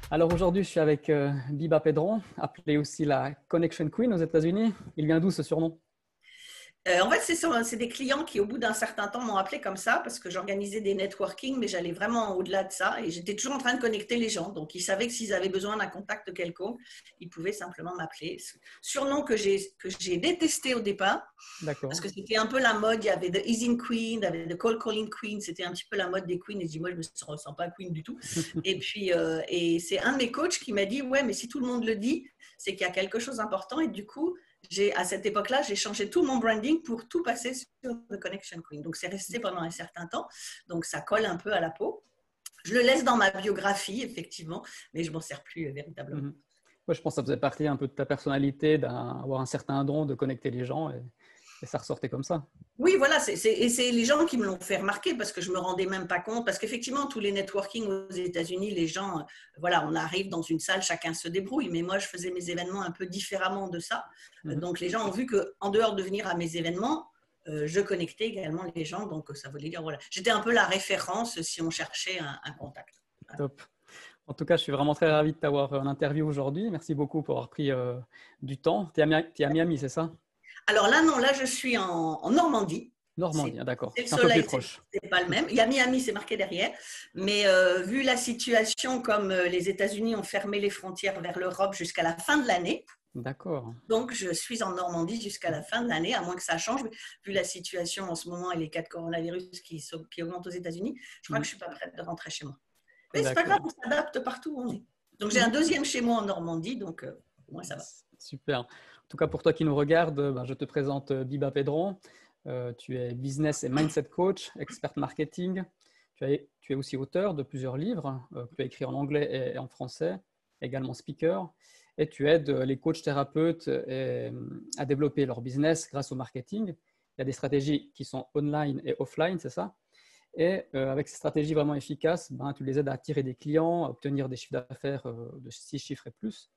Alors aujourd'hui, je suis avec Biba Pedron, appelée aussi la Connection Queen aux États-Unis. Il vient d'où ce surnom? En fait, c'est des clients qui, au bout d'un certain temps, m'ont appelé comme ça parce que j'organisais des networking, mais j'allais vraiment au-delà de ça et j'étais toujours en train de connecter les gens. Donc, ils savaient que s'ils avaient besoin d'un contact quelconque, ils pouvaient simplement m'appeler. Surnom que j'ai détesté au départ parce D'accord. que c'était un peu la mode. Il y avait The Easing Queen, il y avait The Cold Calling Queen. C'était un petit peu la mode des queens. Et je dis, moi, je ne me ressens pas queen du tout. Et puis, et c'est un de mes coachs qui m'a dit, ouais, mais si tout le monde le dit, c'est qu'il y a quelque chose d'important. Et du coup, à cette époque-là, j'ai changé tout mon branding pour tout passer sur The Connection Queen. Donc, c'est resté pendant un certain temps. Donc, ça colle un peu à la peau. Je le laisse dans ma biographie, effectivement, mais je ne m'en sers plus véritablement. Mhm. Ouais, je pense que ça faisait partie un peu de ta personnalité, d'avoir un certain don de connecter les gens et ça ressortait comme ça. Oui, voilà, et c'est les gens qui me l'ont fait remarquer parce que je me rendais même pas compte. Parce qu'effectivement, tous les networking aux États-Unis, les gens, voilà, on arrive dans une salle, chacun se débrouille. Mais moi, je faisais mes événements un peu différemment de ça. Mhm. Donc, les gens ont vu qu'en dehors de venir à mes événements, je connectais également les gens. Donc, ça voulait dire, voilà, j'étais un peu la référence si on cherchait un contact. Voilà. Top. En tout cas, je suis vraiment très ravi de t'avoir en interview aujourd'hui. Merci beaucoup pour avoir pris du temps. Tu es à Miami, c'est ça? Alors là, non, là, je suis en Normandie. Normandie, C'est ah, d'accord. le C'est un peu plus soleil, proche. c'est pas le même. Il y a Miami, c'est marqué derrière. Mais vu la situation, comme les États-Unis ont fermé les frontières vers l'Europe jusqu'à la fin de l'année, D'accord. donc je suis en Normandie jusqu'à la fin de l'année, à moins que ça change. Vu la situation en ce moment et les cas de coronavirus qui augmentent aux États-Unis, je crois que Mhm. je suis pas prête de rentrer chez moi. Mais c'est pas grave, D'accord. on s'adapte partout où on est. Donc j'ai un Mhm. deuxième chez moi en Normandie, donc pour moi ça va. Super. En tout cas, pour toi qui nous regarde, ben, je te présente Biba Pedron. Tu es business et mindset coach, expert marketing. Tu es aussi auteur de plusieurs livres que tu as écrits en anglais et en français, également speaker. Et tu aides les coachs thérapeutes à développer leur business grâce au marketing. Il y a des stratégies qui sont online et offline, c'est ça? Et avec ces stratégies vraiment efficaces, ben, tu les aides à attirer des clients, à obtenir des chiffres d'affaires de 6 chiffres et plus,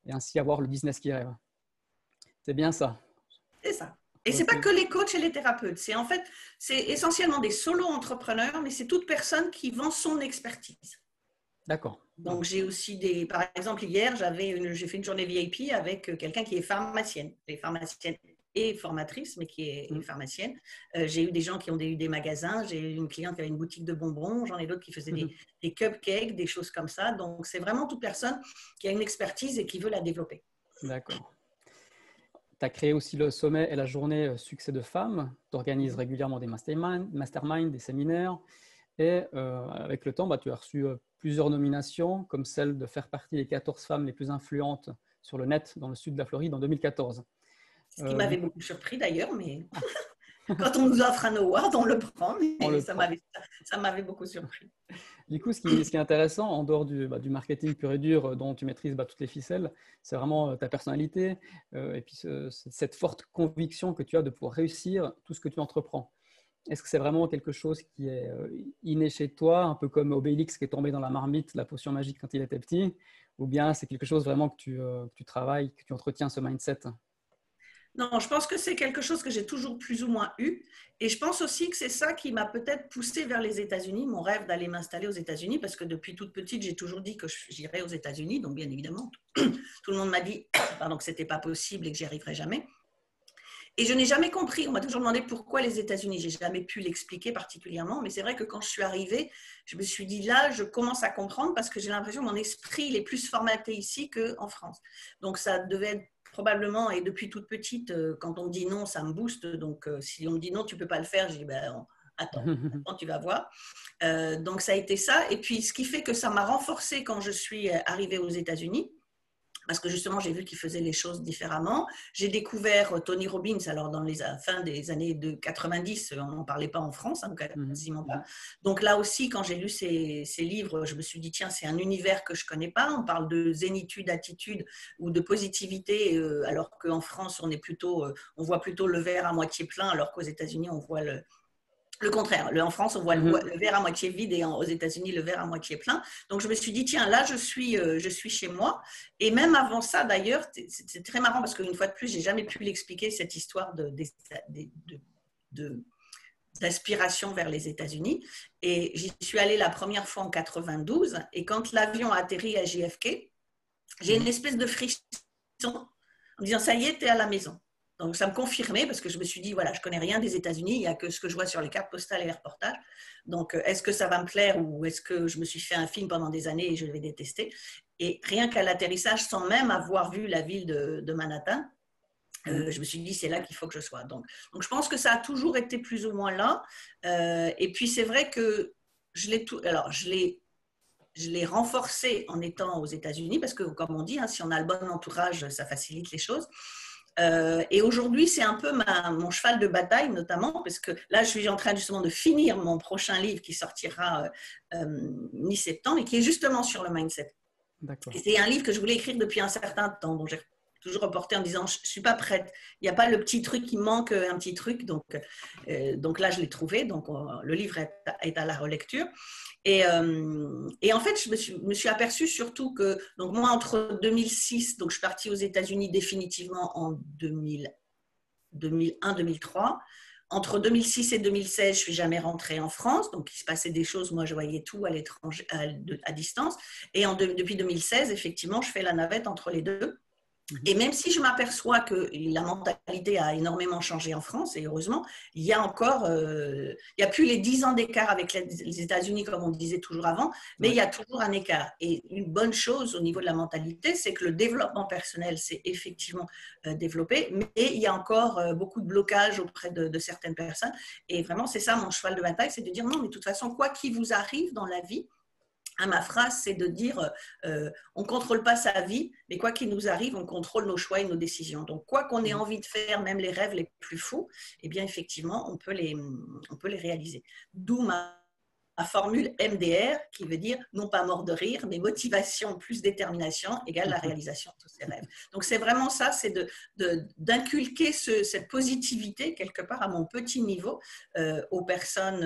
et ainsi avoir le business qui rêve. C'est bien ça. C'est ça. Et c'est pas Ok, que les coachs et les thérapeutes. C'est en fait, c'est essentiellement des solo-entrepreneurs, mais c'est toute personne qui vend son expertise. d'accord. Ah. Donc, j'ai aussi par exemple, hier, j'ai fait une journée VIP avec quelqu'un qui est pharmacienne. Elle est pharmacienne et formatrice, mais qui est Mm. pharmacienne. J'ai eu des gens qui ont eu des magasins. J'ai eu une cliente qui avait une boutique de bonbons. J'en ai d'autres qui faisaient des cupcakes, des choses comme ça. Donc, c'est vraiment toute personne qui a une expertise et qui veut la développer. D'accord. Tu as créé aussi le sommet et la journée Succès de femmes. Tu organises régulièrement des masterminds, des séminaires. Et avec le temps, bah, tu as reçu plusieurs nominations, comme celle de faire partie des 14 femmes les plus influentes sur le net dans le sud de la Floride en 2014. Ce qui Du m'avait coup, beaucoup surpris d'ailleurs, mais quand on nous offre un award, on le prend, on mais le prend. ça m'avait beaucoup surpris. Du coup, ce qui est intéressant, en dehors du marketing pur et dur dont tu maîtrises toutes les ficelles, c'est vraiment ta personnalité et puis cette forte conviction que tu as de pouvoir réussir tout ce que tu entreprends. Est-ce que c'est vraiment quelque chose qui est inné chez toi, un peu comme Obélix qui est tombé dans la marmite, la potion magique quand il était petit, ou bien c'est quelque chose vraiment que tu travailles, que tu entretiens ce mindset? Non, je pense que c'est quelque chose que j'ai toujours plus ou moins eu. Et je pense aussi que c'est ça qui m'a peut-être poussée vers les États-Unis, mon rêve d'aller m'installer aux États-Unis, parce que depuis toute petite, j'ai toujours dit que j'irais aux États-Unis. Donc, bien évidemment, tout le monde m'a dit pardon, que ce n'était pas possible et que j'y arriverais jamais. Et je n'ai jamais compris. On m'a toujours demandé pourquoi les États-Unis. J'ai jamais pu l'expliquer particulièrement, mais c'est vrai que quand je suis arrivée, je me suis dit là, je commence à comprendre parce que j'ai l'impression que mon esprit il est plus formaté ici qu'en France. Donc ça devait être probablement, et depuis toute petite, quand on me dit non, ça me booste. Donc si on me dit non, tu peux pas le faire, je dis ben, attends, tu vas voir. Donc ça a été ça. Et puis ce qui fait que ça m'a renforcée quand je suis arrivée aux États-Unis parce que justement, j'ai vu qu'ils faisaient les choses différemment. J'ai découvert Tony Robbins, alors dans les fin des années 90, on n'en parlait pas en France, hein, quasiment pas. Donc là aussi, quand j'ai lu ces livres, je me suis dit, tiens, c'est un univers que je ne connais pas. On parle de zénitude, attitude ou de positivité, alors qu'en France, on voit plutôt le verre à moitié plein, alors qu'aux États-Unis, on voit le contraire. En France, on voit le verre à moitié vide et aux États-Unis, le verre à moitié plein. Donc, je me suis dit, tiens, là, je suis chez moi. Et même avant ça, d'ailleurs, c'est très marrant parce qu'une fois de plus, je n'ai jamais pu l'expliquer, cette histoire d'aspiration vers les États-Unis. Et j'y suis allée la première fois en 92. Et quand l'avion a atterri à JFK, j'ai une espèce de frisson en me disant, ça y est, tu es à la maison. Donc, ça me confirmait parce que je me suis dit, voilà, je ne connais rien des États-Unis, il n'y a que ce que je vois sur les cartes postales et les reportages. Donc, est-ce que ça va me plaire ou est-ce que je me suis fait un film pendant des années et je vais détester? Et rien qu'à l'atterrissage, sans même avoir vu la ville de Manhattan, je me suis dit, c'est là qu'il faut que je sois. Donc, je pense que ça a toujours été plus ou moins là. Et puis, c'est vrai que je l'ai renforcé en étant aux États-Unis parce que, comme on dit, hein, si on a le bon entourage, ça facilite les choses. Et aujourd'hui, c'est un peu mon cheval de bataille, notamment, parce que là, je suis en train justement de finir mon prochain livre qui sortira mi-septembre et qui est justement sur le mindset. Et c'est un livre que je voulais écrire depuis un certain temps, dont j'ai toujours reporté en disant je ne suis pas prête. Il n'y a pas le petit truc qui manque, un petit truc. Donc là, je l'ai trouvé. Donc, le livre est à la relecture. Et en fait, je me suis aperçue surtout que, donc moi, entre 2006, donc je suis partie aux États-Unis définitivement en 2001-2003. Entre 2006 et 2016, je ne suis jamais rentrée en France. Donc, il se passait des choses. Moi, je voyais tout à l'étranger, à distance. Et depuis 2016, effectivement, je fais la navette entre les deux. Et même si je m'aperçois que la mentalité a énormément changé en France, et heureusement, il y a encore, il n'y a plus les 10 ans d'écart avec les États-Unis, comme on disait toujours avant, mais il y a toujours un écart. Et une bonne chose au niveau de la mentalité, c'est que le développement personnel s'est effectivement développé, mais il y a encore beaucoup de blocages auprès de certaines personnes. Et vraiment, c'est ça mon cheval de bataille, c'est de dire non, mais de toute façon, quoi qu'il vous arrive dans la vie, ma phrase, c'est de dire on ne contrôle pas sa vie, mais quoi qu'il nous arrive, on contrôle nos choix et nos décisions. Donc, quoi qu'on ait envie de faire, même les rêves les plus fous, eh bien, effectivement, on peut les réaliser. D'où ma formule MDR, qui veut dire non pas mort de rire, mais motivation plus détermination égale la réalisation de tous ses rêves. Donc, c'est vraiment ça, c'est d'inculquer cette positivité quelque part à mon petit niveau aux personnes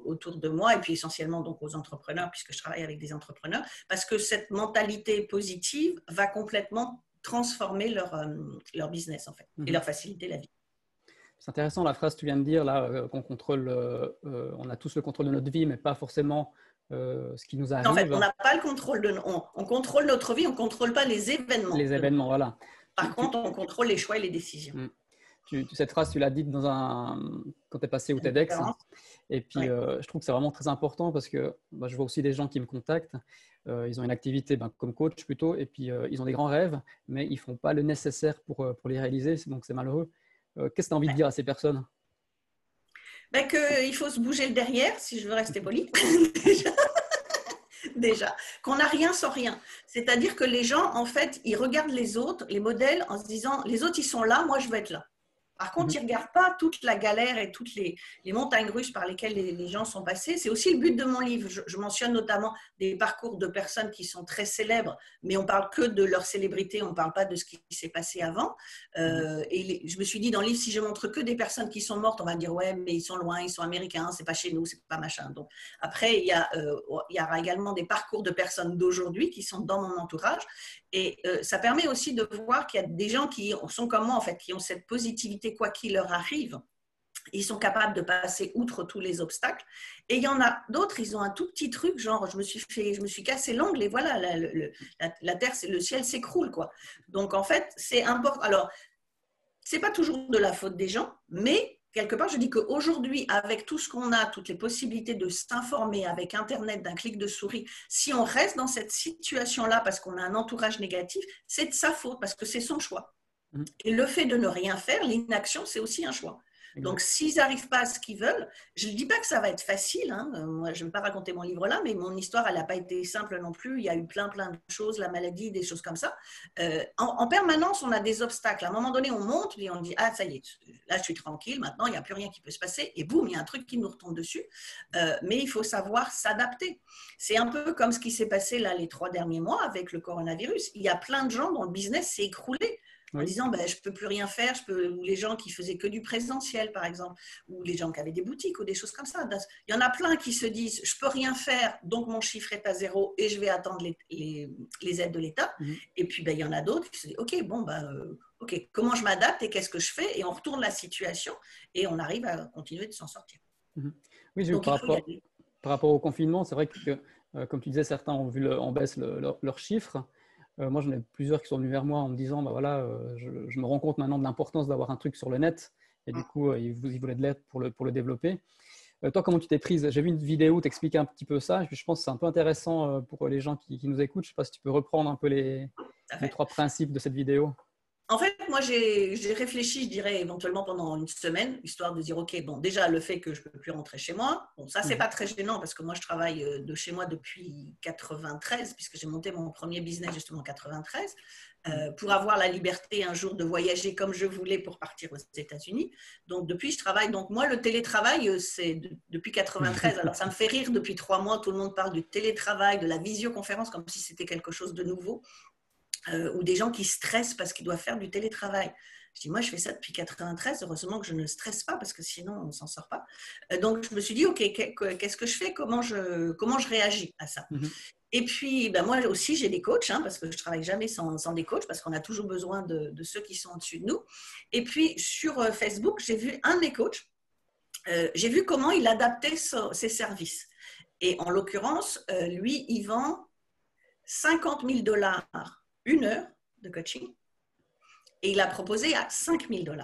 autour de moi et puis essentiellement donc aux entrepreneurs puisque je travaille avec des entrepreneurs parce que cette mentalité positive va complètement transformer leur business en fait et leur faciliter la vie. C'est intéressant la phrase que tu viens de dire là, qu'on contrôle, on a tous le contrôle de notre vie, mais pas forcément ce qui nous arrive. En fait, on n'a pas le contrôle on contrôle notre vie, on ne contrôle pas les événements. Les événements, voilà. Par contre, on contrôle les choix et les décisions. Cette phrase, tu l'as dite quand tu es passé au TEDx. Et puis, je trouve que c'est vraiment très important parce que je vois aussi des gens qui me contactent. Ils ont une activité comme coach plutôt, et puis ils ont des grands rêves, mais ils ne font pas le nécessaire pour les réaliser. Donc, c'est malheureux. Qu'est-ce que tu as envie de dire à ces personnes? Qu'il faut se bouger le derrière, si je veux rester poli. Déjà, qu'on n'a rien sans rien. C'est-à-dire que les gens, en fait, ils regardent les autres, les modèles, en se disant, les autres, ils sont là, moi, je veux être là. Par contre, ils ne regardent pas toute la galère et toutes les montagnes russes par lesquelles les gens sont passés. C'est aussi le but de mon livre. Je mentionne notamment des parcours de personnes qui sont très célèbres, mais on ne parle que de leur célébrité, on ne parle pas de ce qui s'est passé avant. Et je me suis dit dans le livre, si je montre que des personnes qui sont mortes, on va dire, ouais, mais ils sont loin, ils sont américains, c'est pas chez nous, c'est pas machin. Donc, après, il y aura également des parcours de personnes d'aujourd'hui qui sont dans mon entourage. Et ça permet aussi de voir qu'il y a des gens qui sont comme moi, en fait, qui ont cette positivité, quoi qu'il leur arrive. Ils sont capables de passer outre tous les obstacles. Et il y en a d'autres, ils ont un tout petit truc, genre je me suis cassé l'ongle et voilà, la terre, le ciel s'écroule, quoi. Donc, en fait, c'est important. Alors, c'est pas toujours de la faute des gens, mais quelque part, je dis qu'aujourd'hui, avec tout ce qu'on a, toutes les possibilités de s'informer avec Internet d'un clic de souris, si on reste dans cette situation-là parce qu'on a un entourage négatif, c'est de sa faute parce que c'est son choix. Et le fait de ne rien faire, l'inaction, c'est aussi un choix. Donc, s'ils n'arrivent pas à ce qu'ils veulent, je ne dis pas que ça va être facile. Hein. Moi, je ne vais pas raconter mon livre là, mais mon histoire, elle n'a pas été simple non plus. Il y a eu plein de choses, la maladie, des choses comme ça. En permanence, on a des obstacles. À un moment donné, on monte et on dit « Ah, ça y est, là, je suis tranquille. Maintenant, il n'y a plus rien qui peut se passer. » Et boum, il y a un truc qui nous retombe dessus. Mais il faut savoir s'adapter. C'est un peu comme ce qui s'est passé là les 3 derniers mois avec le coronavirus. Il y a plein de gens dont le business s'est écroulé. En disant, je ne peux plus rien faire, ou les gens qui faisaient que du présentiel, par exemple, ou les gens qui avaient des boutiques, ou des choses comme ça. Il y en a plein qui se disent, je ne peux rien faire, donc mon chiffre est à 0 et je vais attendre les aides de l'État. Et puis, il y en a d'autres qui se disent, OK, comment je m'adapte et qu'est-ce que je fais? Et on retourne la situation et on arrive à continuer de s'en sortir. Mhm. Oui, j'ai vu Donc, il faut y aller. par rapport au confinement, c'est vrai que, comme tu disais, certains ont vu en baisse leurs chiffres. Moi, j'en ai plusieurs qui sont venus vers moi en me disant, bah voilà, je me rends compte maintenant de l'importance d'avoir un truc sur le net. Et du coup, ils voulaient de l'aide pour le développer. Toi, comment tu t'es prise? J'ai vu une vidéo où tu expliquais un petit peu ça. Je pense que c'est un peu intéressant pour les gens qui nous écoutent. Je ne sais pas si tu peux reprendre un peu Ça les fait. 3 principes de cette vidéo. En fait, moi, j'ai réfléchi, je dirais, éventuellement pendant une semaine, histoire de dire, OK, bon, déjà, le fait que je ne peux plus rentrer chez moi, bon, ça, c'est Mhm. pas très gênant parce que moi, je travaille de chez moi depuis 93, puisque j'ai monté mon premier business justement en 93, pour avoir la liberté un jour de voyager comme je voulais pour partir aux États-Unis. Donc, depuis, je travaille. Donc, moi, le télétravail, c'est depuis 93. Alors, ça me fait rire, depuis 3 mois, tout le monde parle du télétravail, de la visioconférence, comme si c'était quelque chose de nouveau. Ou des gens qui stressent parce qu'ils doivent faire du télétravail. Je dis, moi, je fais ça depuis 93, heureusement que je ne stresse pas parce que sinon, on ne s'en sort pas. Donc, je me suis dit, OK, qu'est-ce que je fais? Comment je réagis à ça? Mhm. Et puis, ben, moi aussi, j'ai des coachs, parce que je ne travaille jamais sans des coachs, parce qu'on a toujours besoin de ceux qui sont au-dessus de nous. Et puis, sur Facebook, j'ai vu un de mes coachs, j'ai vu comment il adaptait ses services. Et en l'occurrence, lui, il vend 50 000 $ 1 heure de coaching et il a proposé à 5 000 $.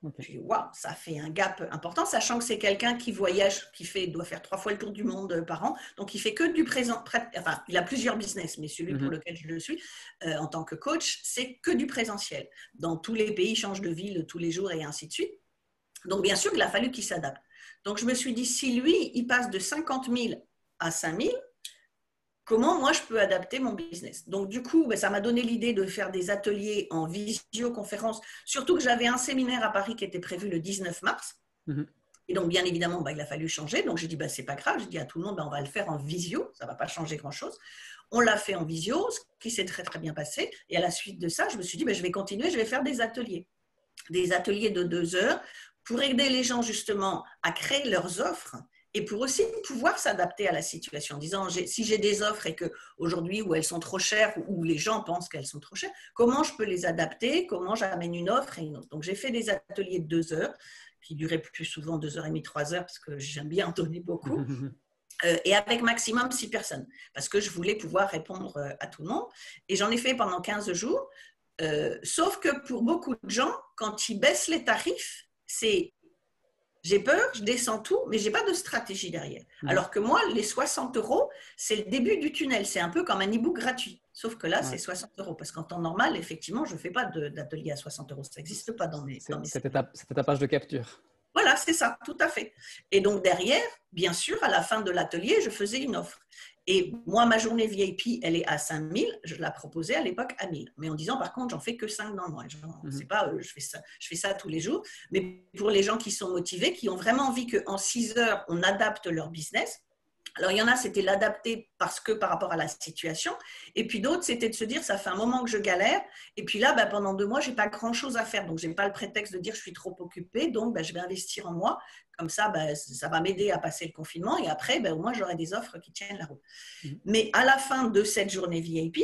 Ok. Je dis, waouh, ça fait un gap important, sachant que c'est quelqu'un qui voyage, doit faire 3 fois le tour du monde par an. Donc, il fait que du présent. Enfin, il a plusieurs business, mais celui pour Mhm. lequel je le suis, en tant que coach, c'est que du présentiel. Dans tous les pays, il change de ville tous les jours et ainsi de suite. Donc, bien sûr qu'il a fallu qu'il s'adapte. Donc, je me suis dit, si lui, il passe de 50 000 à 5 000, comment moi je peux adapter mon business? Donc du coup, ça m'a donné l'idée de faire des ateliers en visioconférence, surtout que j'avais un séminaire à Paris qui était prévu le 19 mars. Mhm. Et donc, bien évidemment, il a fallu changer. Donc, j'ai dit, c'est pas grave. J'ai dit à tout le monde, on va le faire en visio. Ça ne va pas changer grand-chose. On l'a fait en visio, ce qui s'est très, très bien passé. Et à la suite de ça, je me suis dit, je vais continuer, je vais faire des ateliers. Des ateliers de 2 heures pour aider les gens justement à créer leurs offres et pour aussi pouvoir s'adapter à la situation en disant si j'ai des offres et qu'aujourd'hui où elles sont trop chères ou les gens pensent qu'elles sont trop chères, comment je peux les adapter, comment j'amène une offre et une autre. Donc j'ai fait des ateliers de 2 heures qui duraient plus souvent 2h30, 3 heures parce que j'aime bien en donner beaucoup. Et avec maximum 6 personnes parce que je voulais pouvoir répondre à tout le monde et j'en ai fait pendant 15 jours. Sauf que pour beaucoup de gens, quand ils baissent les tarifs, c'est j'ai peur, je descends tout, mais je n'ai pas de stratégie derrière. Mhm. Alors que moi, les 60 €, c'est le début du tunnel. C'est un peu comme un e-book gratuit. Sauf que là, Ouais. c'est 60 €. Parce qu'en temps normal, effectivement, je ne fais pas d'atelier à 60 €. Ça n'existe pas dans mes services. C'était ta page de capture. Voilà, c'est ça, tout à fait. Et donc derrière, bien sûr, à la fin de l'atelier, je faisais une offre. Et moi, ma journée VIP, elle est à 5 000. Je la proposais à l'époque à 1 000. Mais en disant, par contre, j'en fais que 5 dans le mois. C'est pas, je fais ça tous les jours. Mais pour les gens qui sont motivés, qui ont vraiment envie qu'en 6 heures, on adapte leur business. Alors, il y en a, c'était l'adapter parce que par rapport à la situation. Et puis d'autres, c'était de se dire, ça fait un moment que je galère. Et puis là, pendant 2 mois, je n'ai pas grand-chose à faire. Donc, je n'ai pas le prétexte de dire, je suis trop occupée. Donc, je vais investir en moi. Comme ça, ça va m'aider à passer le confinement. Et après, au moins, j'aurai des offres qui tiennent la route. Mhm. Mais à la fin de cette journée VIP,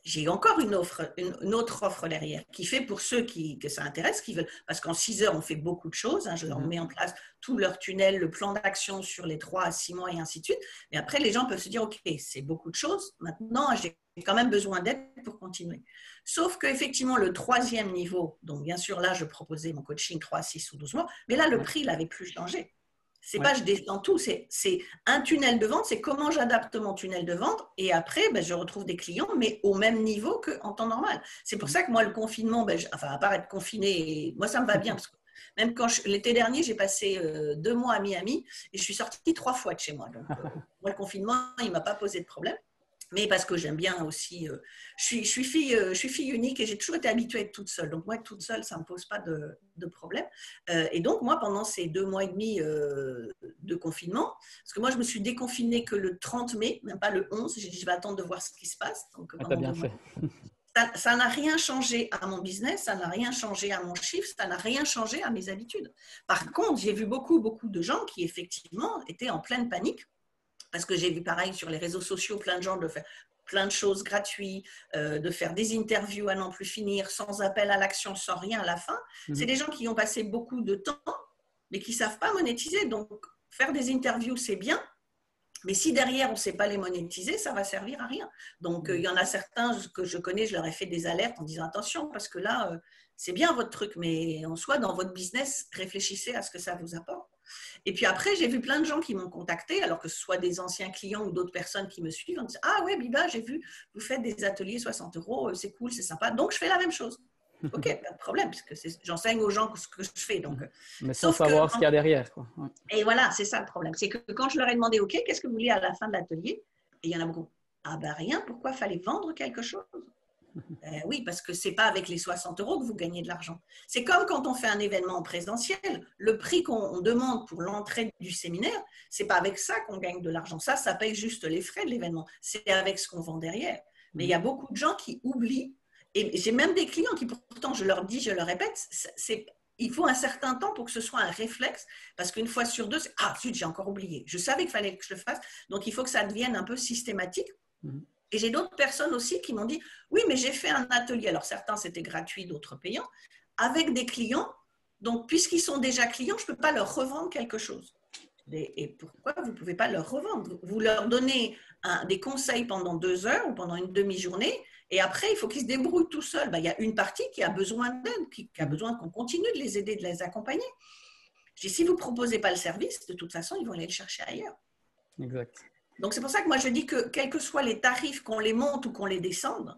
j'ai encore une autre offre derrière qui fait pour ceux que ça intéresse, qui veulent, parce qu'en 6 heures, on fait beaucoup de choses. Je leur mets en place tout leur tunnel, le plan d'action sur les 3 à 6 mois et ainsi de suite. Mais après, les gens peuvent se dire, OK, c'est beaucoup de choses. Maintenant, j'ai quand même besoin d'aide pour continuer. Sauf qu'effectivement, le 3e niveau, donc bien sûr, là, je proposais mon coaching 3, 6 ou 12 mois, mais là, le prix, il n'avait plus changé. C'est pas je descends tout, c'est un tunnel de vente, c'est comment j'adapte mon tunnel de vente et après, je retrouve des clients, mais au même niveau qu'en temps normal. C'est pour ça que moi, le confinement, à part être confiné, moi, ça me va bien parce que même quand l'été dernier, j'ai passé 2 mois à Miami et je suis sortie 3 fois de chez moi. Donc, moi, le confinement, il ne m'a pas posé de problème. Mais parce que j'aime bien aussi, je suis fille unique et j'ai toujours été habituée à être toute seule. Donc moi, être toute seule, ça ne me pose pas de problème. Et donc moi, pendant ces 2 mois et demi de confinement, parce que moi, je me suis déconfinée que le 30 mai, même pas le 11, j'ai dit je vais attendre de voir ce qui se passe. Donc Ah, t'as pendant bien 2 mois. fait. Ça n'a rien changé à mon business, ça n'a rien changé à mon chiffre, ça n'a rien changé à mes habitudes. Par contre, j'ai vu beaucoup de gens qui effectivement étaient en pleine panique. Parce que j'ai vu pareil sur les réseaux sociaux, plein de gens de faire plein de choses gratuites, de faire des interviews à n'en plus finir, sans appel à l'action, sans rien à la fin. C'est des gens qui ont passé beaucoup de temps mais qui ne savent pas monétiser. Donc, faire des interviews, c'est bien. Mais si derrière, on ne sait pas les monétiser, ça ne va servir à rien. Donc, il y en a certains que je connais, je leur ai fait des alertes en disant attention, parce que là, c'est bien votre truc, mais en soi, dans votre business, réfléchissez à ce que ça vous apporte. Et puis après, j'ai vu plein de gens qui m'ont contacté, alors que ce soit des anciens clients ou d'autres personnes qui me suivent, en disant ah ouais, Biba, j'ai vu, vous faites des ateliers 60 €, c'est cool, c'est sympa. Donc, je fais la même chose. Ok, pas de problème, parce que j'enseigne aux gens ce que je fais. Donc, mais sans savoir ce qu'il y a derrière, quoi. Ouais. Et voilà, c'est ça le problème. C'est que quand je leur ai demandé, ok, qu'est-ce que vous voulez à la fin de l'atelier? Et il y en a beaucoup. Ah ben rien, pourquoi fallait vendre quelque chose? Oui, parce que ce n'est pas avec les 60 € que vous gagnez de l'argent. C'est comme quand on fait un événement en présentiel. Le prix qu'on demande pour l'entrée du séminaire, ce n'est pas avec ça qu'on gagne de l'argent. Ça paye juste les frais de l'événement. C'est avec ce qu'on vend derrière. Mais il y a beaucoup de gens qui oublient. Et j'ai même des clients qui, pourtant, je leur dis, je leur répète, il faut un certain temps pour que ce soit un réflexe, parce qu'une fois sur deux, c'est « Ah, zut, j'ai encore oublié. Je savais qu'il fallait que je le fasse. » Donc, il faut que ça devienne un peu systématique. Et j'ai d'autres personnes aussi qui m'ont dit « Oui, mais j'ai fait un atelier. » Alors, certains, c'était gratuit, d'autres payants, avec des clients. Donc, puisqu'ils sont déjà clients, je ne peux pas leur revendre quelque chose. Et pourquoi vous ne pouvez pas leur revendre? Vous leur donnez des conseils pendant 2 heures ou pendant une demi-journée, et après, il faut qu'ils se débrouillent tout seuls. Ben, il y a une partie qui a besoin d'aide, qui a besoin qu'on continue de les aider, de les accompagner. Je dis, si vous ne proposez pas le service, de toute façon, ils vont aller le chercher ailleurs. Exact. Donc, c'est pour ça que moi, je dis que quels que soient les tarifs, qu'on les monte ou qu'on les descende,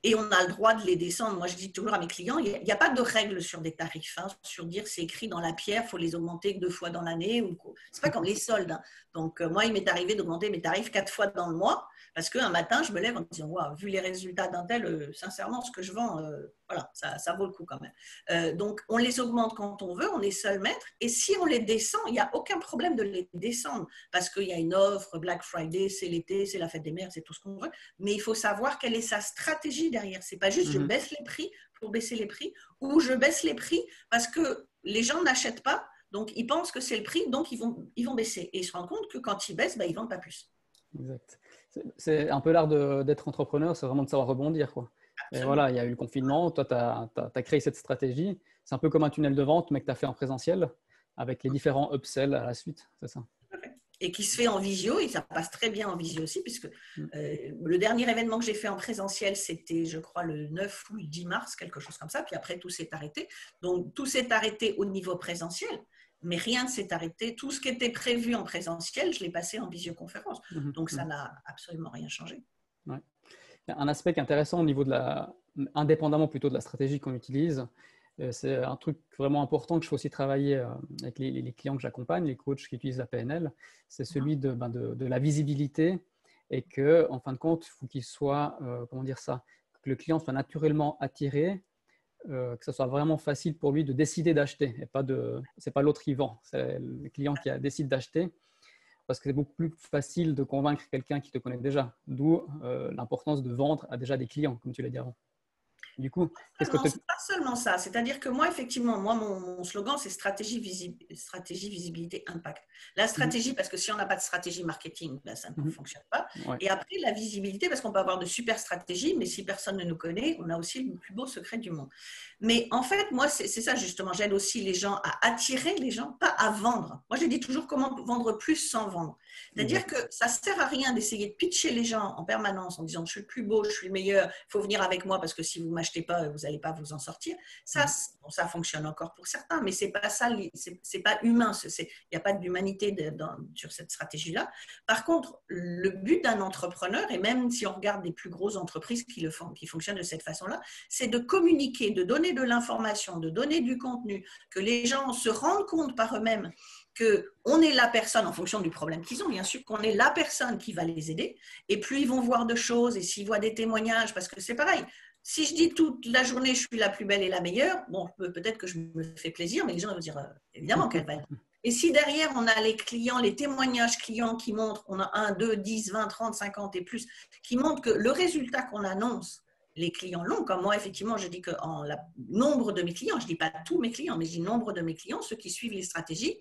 et on a le droit de les descendre. Moi, je dis toujours à mes clients, il n'y a pas de règle sur des tarifs, hein, sur dire c'est écrit dans la pierre, il faut les augmenter 2 fois dans l'année. Ce n'est pas comme les soldes. Hein. Donc, moi, il m'est arrivé d'augmenter mes tarifs 4 fois dans le mois, parce qu'un matin, je me lève en me disant, wow, vu les résultats d'un tel, sincèrement, ce que je vends, voilà, ça vaut le coup quand même. Donc, on les augmente quand on veut, on est seul maître. Et si on les descend, il n'y a aucun problème de les descendre, parce qu'il y a une offre, Black Friday, c'est l'été, c'est la fête des mères, c'est tout ce qu'on veut. Mais il faut savoir quelle est sa stratégie derrière. Ce n'est pas juste je baisse les prix pour baisser les prix, ou je baisse les prix parce que les gens n'achètent pas, donc ils pensent que c'est le prix, donc ils vont baisser. Et ils se rendent compte que quand ils baissent, ben, ils ne vendent pas plus. Exact. C'est un peu l'art d'être entrepreneur, c'est vraiment de savoir rebondir, quoi. Et voilà, il y a eu le confinement, toi, tu as créé cette stratégie. C'est un peu comme un tunnel de vente, mais que tu as fait en présentiel, avec les différents upsells à la suite, c'est ça? Et qui se fait en visio, et ça passe très bien en visio aussi, puisque le dernier événement que j'ai fait en présentiel, c'était, je crois, le 9 ou le 10 mars, quelque chose comme ça, puis après, tout s'est arrêté. Donc, tout s'est arrêté au niveau présentiel, mais rien ne s'est arrêté. Tout ce qui était prévu en présentiel, je l'ai passé en visioconférence. Donc, ça n'a absolument rien changé. Ouais. Un aspect qui est intéressant au niveau indépendamment plutôt de la stratégie qu'on utilise, c'est un truc vraiment important que je fais aussi travailler avec les clients que j'accompagne, les coachs qui utilisent la PNL, c'est celui de la visibilité, et que, en fin de compte, il faut qu'il soit, comment dire ça, que le client soit naturellement attiré, que ce soit vraiment facile pour lui de décider d'acheter, et c'est pas l'autre qui vend, c'est le client qui décide d'acheter, parce que c'est beaucoup plus facile de convaincre quelqu'un qui te connaît déjà, d'où l'importance de vendre à déjà des clients, comme tu l'as dit avant. Du coup, c'est pas seulement ça. C'est-à-dire que moi, effectivement, mon slogan, c'est stratégie, visibilité, impact. La stratégie, parce que si on n'a pas de stratégie marketing, ben, ça ne fonctionne pas. Ouais. Et après, la visibilité, parce qu'on peut avoir de super stratégies, mais si personne ne nous connaît, on a aussi le plus beau secret du monde. Mais en fait, moi, c'est ça justement. J'aide aussi les gens à attirer les gens, pas à vendre. Moi, je dis toujours comment vendre plus sans vendre. C'est-à-dire que ça ne sert à rien d'essayer de pitcher les gens en permanence en disant « je suis le plus beau, je suis le meilleur, il faut venir avec moi parce que si vous ne m'achetez pas, vous n'allez pas vous en sortir ». Ça fonctionne encore pour certains, mais ce n'est pas ça, c'est pas humain. Il n'y a pas d'humanité sur cette stratégie-là. Par contre, le but d'un entrepreneur, et même si on regarde les plus grosses entreprises qui fonctionnent de cette façon-là, c'est de communiquer, de donner de l'information, de donner du contenu, que les gens se rendent compte par eux-mêmes qu'on est la personne, en fonction du problème qu'ils ont, bien sûr, qu'on est la personne qui va les aider. Et plus ils vont voir de choses, et s'ils voient des témoignages, parce que c'est pareil, si je dis toute la journée, je suis la plus belle et la meilleure, bon, peut-être que je me fais plaisir, mais les gens vont dire, évidemment qu'elle va être. Et si derrière, on a les clients, les témoignages clients qui montrent, on a 1, 2, 10, 20, 30, 50 et plus, qui montrent que le résultat qu'on annonce, les clients l'ont. Comme moi, effectivement, je dis que nombre de mes clients, je ne dis pas tous mes clients, mais je dis nombre de mes clients, ceux qui suivent les stratégies,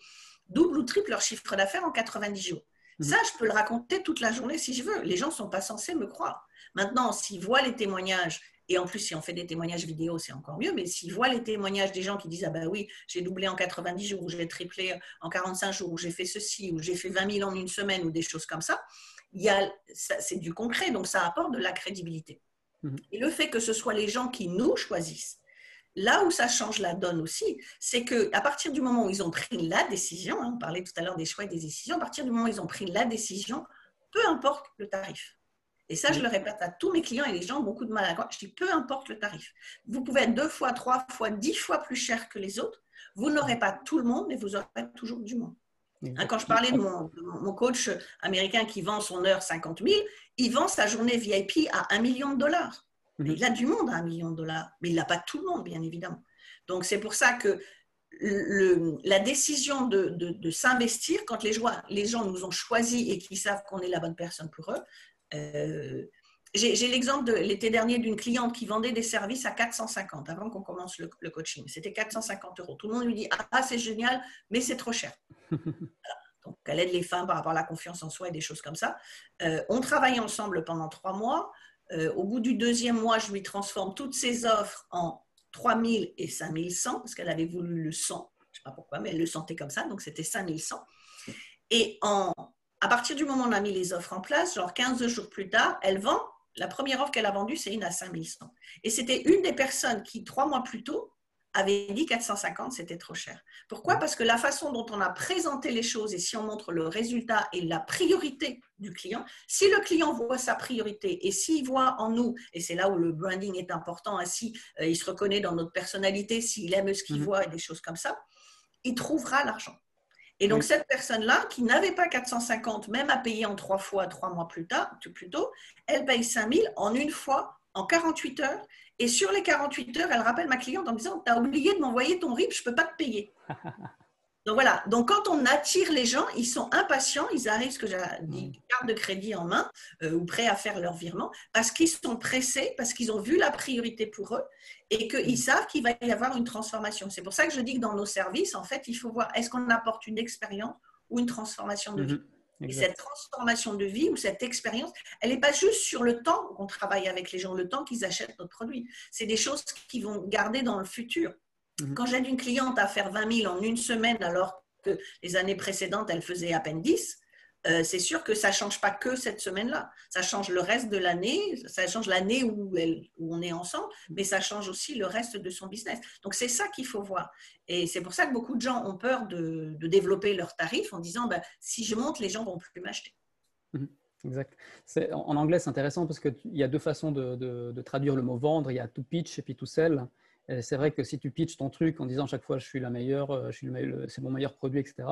double ou triple leur chiffre d'affaires en 90 jours. Ça, je peux le raconter toute la journée si je veux. Les gens ne sont pas censés me croire. Maintenant, s'ils voient les témoignages Et en plus, si on fait des témoignages vidéo, c'est encore mieux. Mais s'ils voient les témoignages des gens qui disent « Ah ben oui, j'ai doublé en 90 jours, ou j'ai triplé en 45 jours, ou j'ai fait ceci, ou j'ai fait 20 000 en une semaine, ou des choses comme ça », c'est du concret, donc ça apporte de la crédibilité. Et le fait que ce soit les gens qui nous choisissent, là où ça change la donne aussi, c'est qu'à partir du moment où ils ont pris la décision, on parlait tout à l'heure des choix et des décisions, à partir du moment où ils ont pris la décision, peu importe le tarif. Et ça, je le répète à tous mes clients et les gens ont beaucoup de mal à croire. Je dis, peu importe le tarif. Vous pouvez être 2 fois, 3 fois, 10 fois plus cher que les autres. Vous n'aurez pas tout le monde, mais vous aurez toujours du monde. Quand je parlais de mon coach américain qui vend son heure 50 000, il vend sa journée VIP à $1 million. Il a du monde à $1 million, mais il n'a pas tout le monde, bien évidemment. Donc, c'est pour ça que la décision de s'investir, quand les gens nous ont choisis et qu'ils savent qu'on est la bonne personne pour eux, j'ai l'exemple de l'été dernier d'une cliente qui vendait des services à 450 avant qu'on commence le coaching. C'était 450 €. Tout le monde lui dit « Ah, c'est génial, mais c'est trop cher. » Donc, elle aide les femmes par rapport à la confiance en soi et des choses comme ça. On travaille ensemble pendant 3 mois. Au bout du 2e mois, je lui transforme toutes ses offres en 3 000 et 5 100 parce qu'elle avait voulu le 100. Je ne sais pas pourquoi, mais elle le sentait comme ça. Donc, c'était 5 100. Et à partir du moment où on a mis les offres en place, genre 15 jours plus tard, elle vend. La première offre qu'elle a vendue, c'est une à 5 100. Et c'était une des personnes qui, 3 mois plus tôt, avait dit 450, c'était trop cher. Pourquoi? Parce que la façon dont on a présenté les choses et si on montre le résultat et la priorité du client, si le client voit sa priorité et s'il voit en nous, et c'est là où le branding est important, si il se reconnaît dans notre personnalité, s'il aime ce qu'il voit et des choses comme ça, il trouvera l'argent. Et donc, cette personne-là, qui n'avait pas 450, même à payer en 3 fois, 3 mois plus tôt, elle paye 5 000 en une fois, en 48 heures. Et sur les 48 heures, elle rappelle ma cliente en disant « Tu as oublié de m'envoyer ton RIB, je ne peux pas te payer. » Donc, voilà. Donc, quand on attire les gens, ils sont impatients, ils arrivent, ce que j'ai dit, carte de crédit en main ou prêts à faire leur virement parce qu'ils sont pressés, parce qu'ils ont vu la priorité pour eux et qu'ils savent qu'il va y avoir une transformation. C'est pour ça que je dis que dans nos services, en fait, il faut voir est-ce qu'on apporte une expérience ou une transformation de vie. Et cette transformation de vie ou cette expérience, elle n'est pas juste sur le temps qu'on travaille avec les gens, le temps qu'ils achètent notre produit. C'est des choses qu'ils vont garder dans le futur. Quand j'aide une cliente à faire 20 000 en une semaine alors que les années précédentes, elle faisait à peine 10, c'est sûr que ça ne change pas que cette semaine-là. Ça change le reste de l'année, ça change l'année où on est ensemble, mais ça change aussi le reste de son business. Donc, c'est ça qu'il faut voir. Et c'est pour ça que beaucoup de gens ont peur de développer leurs tarifs en disant si je monte, les gens ne vont plus m'acheter. Exact. En anglais, c'est intéressant parce qu'il y a 2 façons de traduire le mot vendre. Il y a to pitch et puis to sell. C'est vrai que si tu pitches ton truc en disant chaque fois je suis la meilleure, c'est mon meilleur produit, etc.,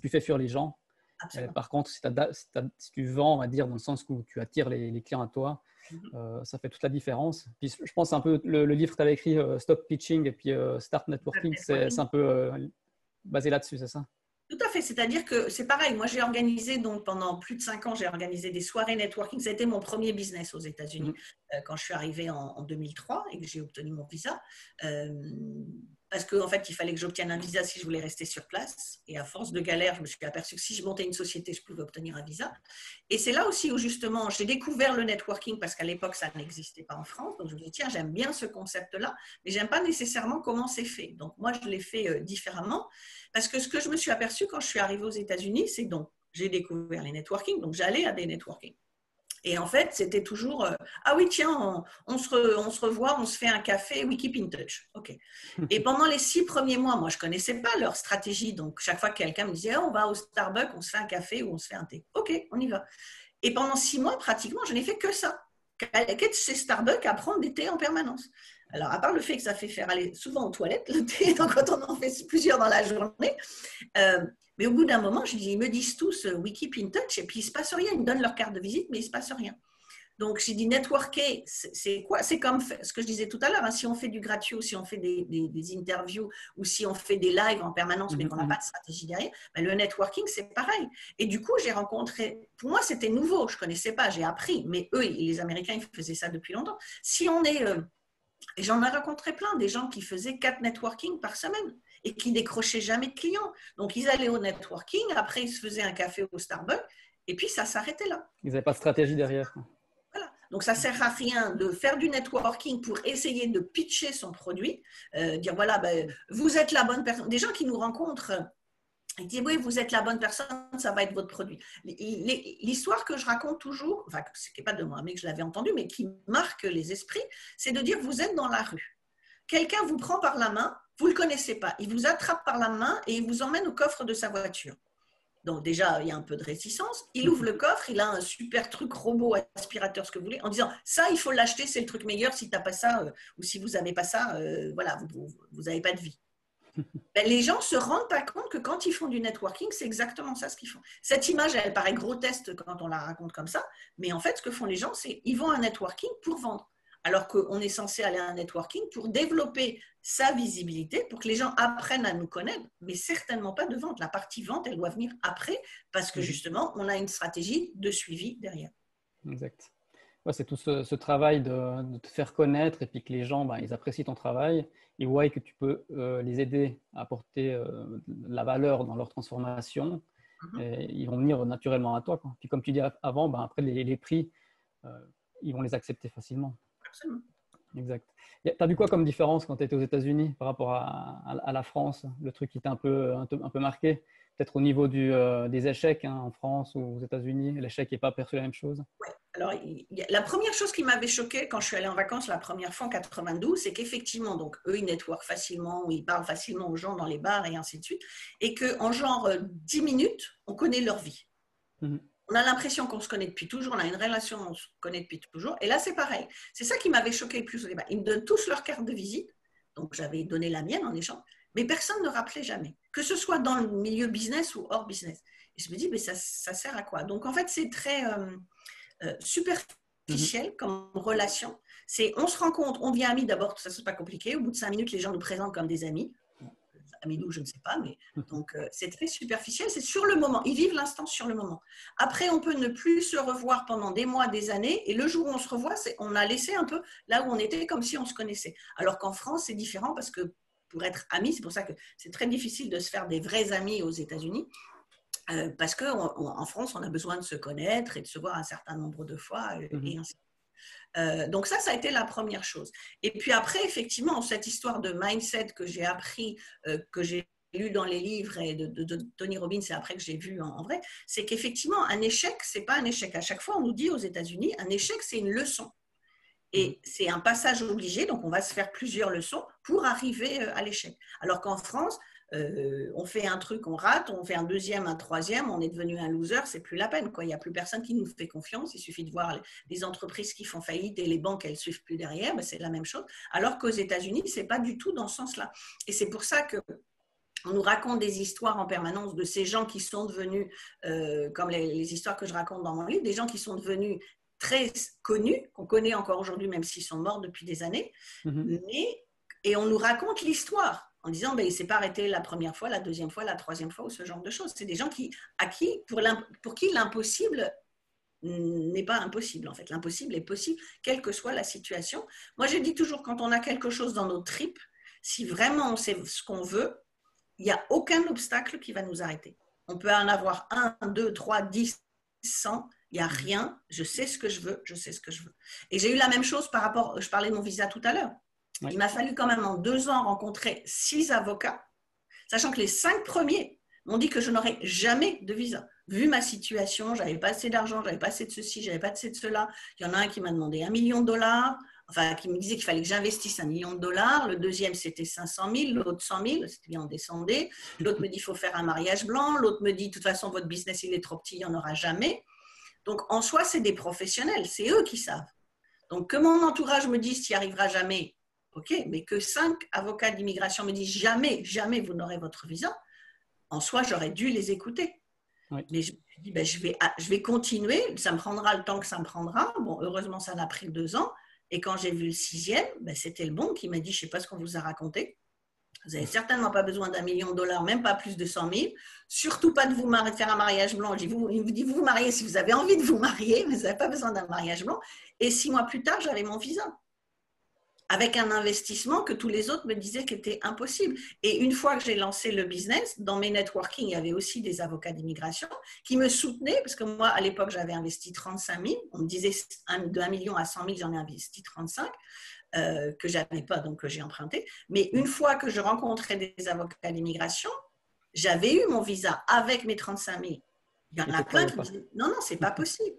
tu fais fuir les gens. Par contre, si tu vends, on va dire, dans le sens où tu attires les clients à toi, ça fait toute la différence. Puis, je pense un peu le livre que tu avais écrit, Stop Pitching et puis Start Networking, c'est un peu basé là-dessus, c'est ça? Tout à fait, c'est-à-dire que c'est pareil. Moi, j'ai organisé, donc pendant plus de 5 ans, j'ai organisé des soirées networking. Ça a été mon premier business aux États-Unis quand je suis arrivée en 2003 et que j'ai obtenu mon visa. Parce qu'en fait, il fallait que j'obtienne un visa si je voulais rester sur place. Et à force de galère, je me suis aperçue que si je montais une société, je pouvais obtenir un visa. Et c'est là aussi où justement, j'ai découvert le networking parce qu'à l'époque, ça n'existait pas en France. Donc, je me suis dit, tiens, j'aime bien ce concept-là, mais je n'aime pas nécessairement comment c'est fait. Donc, moi, je l'ai fait différemment. Parce que ce que je me suis aperçue quand je suis arrivée aux États-Unis, c'est donc, j'ai découvert les networking. Donc, j'allais à des networking. Et en fait, c'était toujours ah oui, tiens, on se revoit, on se fait un café, we keep in touch. OK. Et pendant les 6 premiers mois, moi, je ne connaissais pas leur stratégie. Donc, chaque fois que quelqu'un me disait on va au Starbucks, on se fait un café ou on se fait un thé. OK, on y va. Et pendant 6 mois, pratiquement, je n'ai fait que ça. Qu'être chez Starbucks à prendre des thés en permanence. Alors, à part le fait que ça fait faire aller souvent aux toilettes, le thé, donc quand on en fait plusieurs dans la journée. Mais au bout d'un moment, ils me disent tous we keep in touch et puis il ne se passe rien. Ils me donnent leur carte de visite, mais il ne se passe rien. Donc, j'ai dit networker, c'est quoi? C'est comme ce que je disais tout à l'heure. Si on fait du gratuit ou si on fait des interviews ou si on fait des lives en permanence, mais qu'on n'a pas de stratégie derrière, le networking, c'est pareil. Et du coup, j'ai rencontré, pour moi, c'était nouveau. Je ne connaissais pas, j'ai appris. Mais eux, les Américains, ils faisaient ça depuis longtemps. Si on est… et j'en ai rencontré plein, des gens qui faisaient 4 networking par semaine et qui décrochaient jamais de clients. Donc, ils allaient au networking, après, ils se faisaient un café au Starbucks et puis ça s'arrêtait là. Ils n'avaient pas de stratégie derrière. Voilà. Donc, ça ne sert à rien de faire du networking pour essayer de pitcher son produit, dire voilà, ben, vous êtes la bonne personne. Des gens qui nous rencontrent, ils disent oui, vous êtes la bonne personne, ça va être votre produit. L'histoire que je raconte toujours, enfin, ce qui n'est pas de moi, mais que je l'avais entendu, mais qui marque les esprits, c'est de dire vous êtes dans la rue. Quelqu'un vous prend par la main, vous ne le connaissez pas, il vous attrape par la main et il vous emmène au coffre de sa voiture. Donc déjà, il y a un peu de réticence. Il ouvre le coffre, il a un super truc robot, aspirateur, ce que vous voulez, en disant ça, il faut l'acheter, c'est le truc meilleur. Si tu n'as pas ça, ou si vous n'avez pas ça, voilà, vous n'avez pas de vie. Ben, les gens ne se rendent pas compte que quand ils font du networking, c'est exactement ça ce qu'ils font. Cette image, elle paraît grotesque quand on la raconte comme ça, mais en fait, ce que font les gens, c'est qu'ils vont à un networking pour vendre. Alors qu'on est censé aller à un networking pour développer sa visibilité, pour que les gens apprennent à nous connaître, mais certainement pas de vente. La partie vente, elle doit venir après, parce que justement, on a une stratégie de suivi derrière. Exact. Ouais, c'est tout ce travail de te faire connaître et puis que les gens, ben, ils apprécient ton travail, ils voient que tu peux les aider à apporter de la valeur dans leur transformation et ils vont venir naturellement à toi, quoi. Puis comme tu dis avant, ben, après les prix, ils vont les accepter facilement. Absolument. Exact. Tu as vu quoi comme différence quand tu étais aux États-Unis par rapport à la France? Le truc qui t'a un peu marqué? Peut-être au niveau des échecs hein, en France ou aux États-Unis, l'échec n'est pas perçu la même chose? Ouais. Alors, la première chose qui m'avait choquée quand je suis allée en vacances la première fois en 92, c'est qu'effectivement, donc eux, ils networkent facilement, ils parlent facilement aux gens dans les bars et ainsi de suite, et qu'en genre 10 minutes, on connaît leur vie. On a l'impression qu'on se connaît depuis toujours, on a une relation, on se connaît depuis toujours. Et là, c'est pareil. C'est ça qui m'avait choqué le plus au départ. Ils me donnent tous leur carte de visite, donc j'avais donné la mienne en échange, mais personne ne rappelait jamais, que ce soit dans le milieu business ou hors business. Et je me dis, mais ça sert à quoi? Donc en fait, c'est très superficiel comme relation. C'est, on se rencontre, on devient amis d'abord, ça c'est pas compliqué. Au bout de 5 minutes, les gens nous présentent comme des amis. Amis nous, je ne sais pas, mais donc c'est très superficiel. C'est sur le moment. Ils vivent l'instant sur le moment. Après, on peut ne plus se revoir pendant des mois, des années, et le jour où on se revoit, on a laissé un peu là où on était, comme si on se connaissait. Alors qu'en France, c'est différent parce que pour être amis, c'est pour ça que c'est très difficile de se faire des vrais amis aux États-Unis. Parce qu'en France, on a besoin de se connaître et de se voir un certain nombre de fois, et ainsi de suite. Donc ça a été la première chose. Et puis après, effectivement, cette histoire de mindset que j'ai appris, que j'ai lu dans les livres et de Tony Robbins, c'est après que j'ai vu en vrai, c'est qu'effectivement, un échec, c'est pas un échec. À chaque fois, on nous dit aux États-Unis, un échec, c'est une leçon. Et c'est un passage obligé, donc on va se faire plusieurs leçons pour arriver à l'échec. Alors qu'en France, on fait un truc, on rate, on fait un deuxième, un troisième, on est devenu un loser, c'est plus la peine, quoi. Il n'y a plus personne qui nous fait confiance, il suffit de voir les entreprises qui font faillite et les banques, elles ne suivent plus derrière, ben c'est la même chose. Alors qu'aux États-Unis, ce n'est pas du tout dans ce sens-là. Et c'est pour ça que on nous raconte des histoires en permanence de ces gens qui sont devenus, comme les histoires que je raconte dans mon livre, des gens qui sont devenus très connus, qu'on connaît encore aujourd'hui, même s'ils sont morts depuis des années, et on nous raconte l'histoire en disant ben, il ne s'est pas arrêté la première fois, la deuxième fois, la troisième fois ou ce genre de choses. C'est des gens pour qui l'impossible n'est pas impossible. En fait, l'impossible est possible, quelle que soit la situation. Moi, je dis toujours, quand on a quelque chose dans nos tripes, si vraiment on sait ce qu'on veut, il n'y a aucun obstacle qui va nous arrêter. On peut en avoir 1, 2, 3, 10, 100, il n'y a rien, je sais ce que je veux, je sais ce que je veux. Et j'ai eu la même chose par rapport, je parlais de mon visa tout à l'heure. Il m'a fallu quand même en 2 ans rencontrer 6 avocats, sachant que les 5 premiers m'ont dit que je n'aurais jamais de visa. Vu ma situation, je n'avais pas assez d'argent, je n'avais pas assez de ceci, je n'avais pas assez de cela. Il y en a un qui m'a demandé $1 million, enfin qui me disait qu'il fallait que j'investisse $1 million. Le deuxième, c'était 500 000, l'autre 100 000, c'était bien, on descendait. L'autre me dit, il faut faire un mariage blanc. L'autre me dit, de toute façon, votre business, il est trop petit, il n'y en aura jamais. Donc, en soi, c'est des professionnels, c'est eux qui savent. Donc, que mon entourage me dise, tu n'y arriveras jamais, ok, mais que 5 avocats d'immigration me disent, jamais, jamais vous n'aurez votre visa, en soi, j'aurais dû les écouter. Oui. Mais je me suis dit, ben, je vais continuer, ça me prendra le temps que ça me prendra. Bon, heureusement, ça n'a pris 2 ans. Et quand j'ai vu le 6e, ben, c'était le bon qui m'a dit, je ne sais pas ce qu'on vous a raconté. Vous n'avez certainement pas besoin d'$1 million, même pas plus de 100 000. Surtout pas de vous marier, de faire un mariage blanc. Il vous dit, vous vous mariez si vous avez envie de vous marier, mais vous n'avez pas besoin d'un mariage blanc. Et 6 mois plus tard, j'avais mon visa. avec un investissement que tous les autres me disaient qu'il était impossible. Et une fois que j'ai lancé le business, dans mes networking, il y avait aussi des avocats d'immigration qui me soutenaient, parce que moi, à l'époque, j'avais investi 35 000. On me disait de 1 million à 100 000, j'en ai investi 35, que je n'avais pas, donc que j'ai emprunté. Mais une fois que je rencontrais des avocats d'immigration, j'avais eu mon visa avec mes 35 000. Il y en a plein qui me disaient, non, non, c'est pas possible.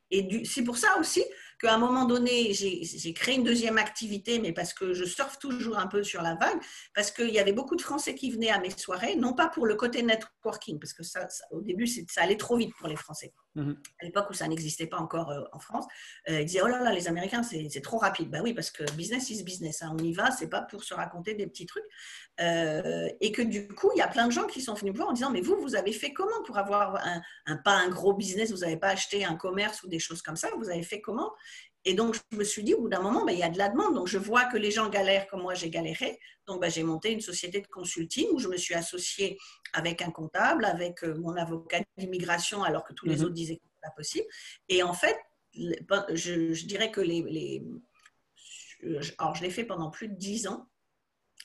Et c'est pour ça aussi qu'à un moment donné, j'ai créé une deuxième activité, mais parce que je surfe toujours un peu sur la vague, parce qu'il y avait beaucoup de Français qui venaient à mes soirées, non pas pour le côté networking, parce que au début, ça allait trop vite pour les Français. À l'époque où ça n'existait pas encore en France, ils disaient « Oh là là, les Américains, c'est trop rapide. » Ben oui, parce que business is business. Hein, on y va, c'est pas pour se raconter des petits trucs. Et que du coup, il y a plein de gens qui sont venus me voir en disant « Mais vous avez fait comment pour avoir pas un gros business, vous n'avez pas acheté un commerce ou des choses comme ça, vous avez fait comment ?» Et donc, je me suis dit, au bout d'un moment, ben, il y a de la demande. Donc, je vois que les gens galèrent comme moi, j'ai galéré. Donc, ben, j'ai monté une société de consulting où je me suis associée avec un comptable, avec mon avocat d'immigration, alors que tous les autres disaient que ce n'était pas possible. Et en fait, je dirais que alors, je l'ai fait pendant plus de 10 ans.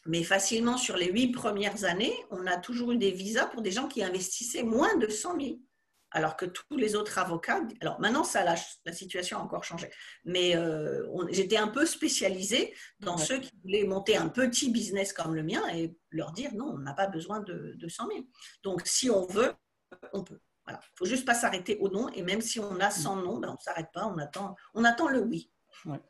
Mais facilement, sur les 8 premières années, on a toujours eu des visas pour des gens qui investissaient moins de 100 000. Alors que tous les autres avocats… Alors maintenant, la situation a encore changé. Mais j'étais un peu spécialisée dans ceux qui voulaient monter un petit business comme le mien et leur dire non, on n'a pas besoin de 100 000. Donc, si on veut, on peut. Voilà. Il ne faut juste pas s'arrêter au non. Et même si on a 100 noms, ben, on ne s'arrête pas, on attend le oui. Ouais.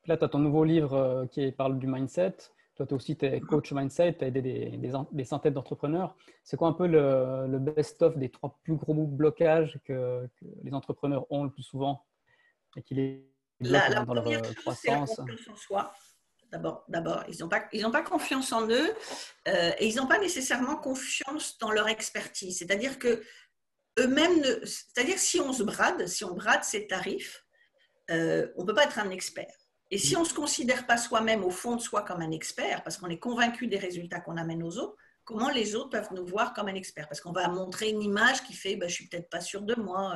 Là, tu as ton nouveau livre qui parle du mindset. Toi, tu aussi, tu es coach mindset, tu as aidé des centaines d'entrepreneurs. C'est quoi un peu le best-of des 3 plus gros blocages que les entrepreneurs ont le plus souvent et qui les bloquent dans leur croissance? C'est la confiance en soi. D'abord, ils n'ont pas confiance en eux et ils n'ont pas nécessairement confiance dans leur expertise. C'est-à-dire que eux-mêmes, c'est-à-dire si on brade ses tarifs, on ne peut pas être un expert. Et si on ne se considère pas soi-même au fond de soi comme un expert, parce qu'on est convaincu des résultats qu'on amène aux autres, comment les autres peuvent nous voir comme un expert? Parce qu'on va montrer une image qui fait « je ne suis peut-être pas sûr de moi,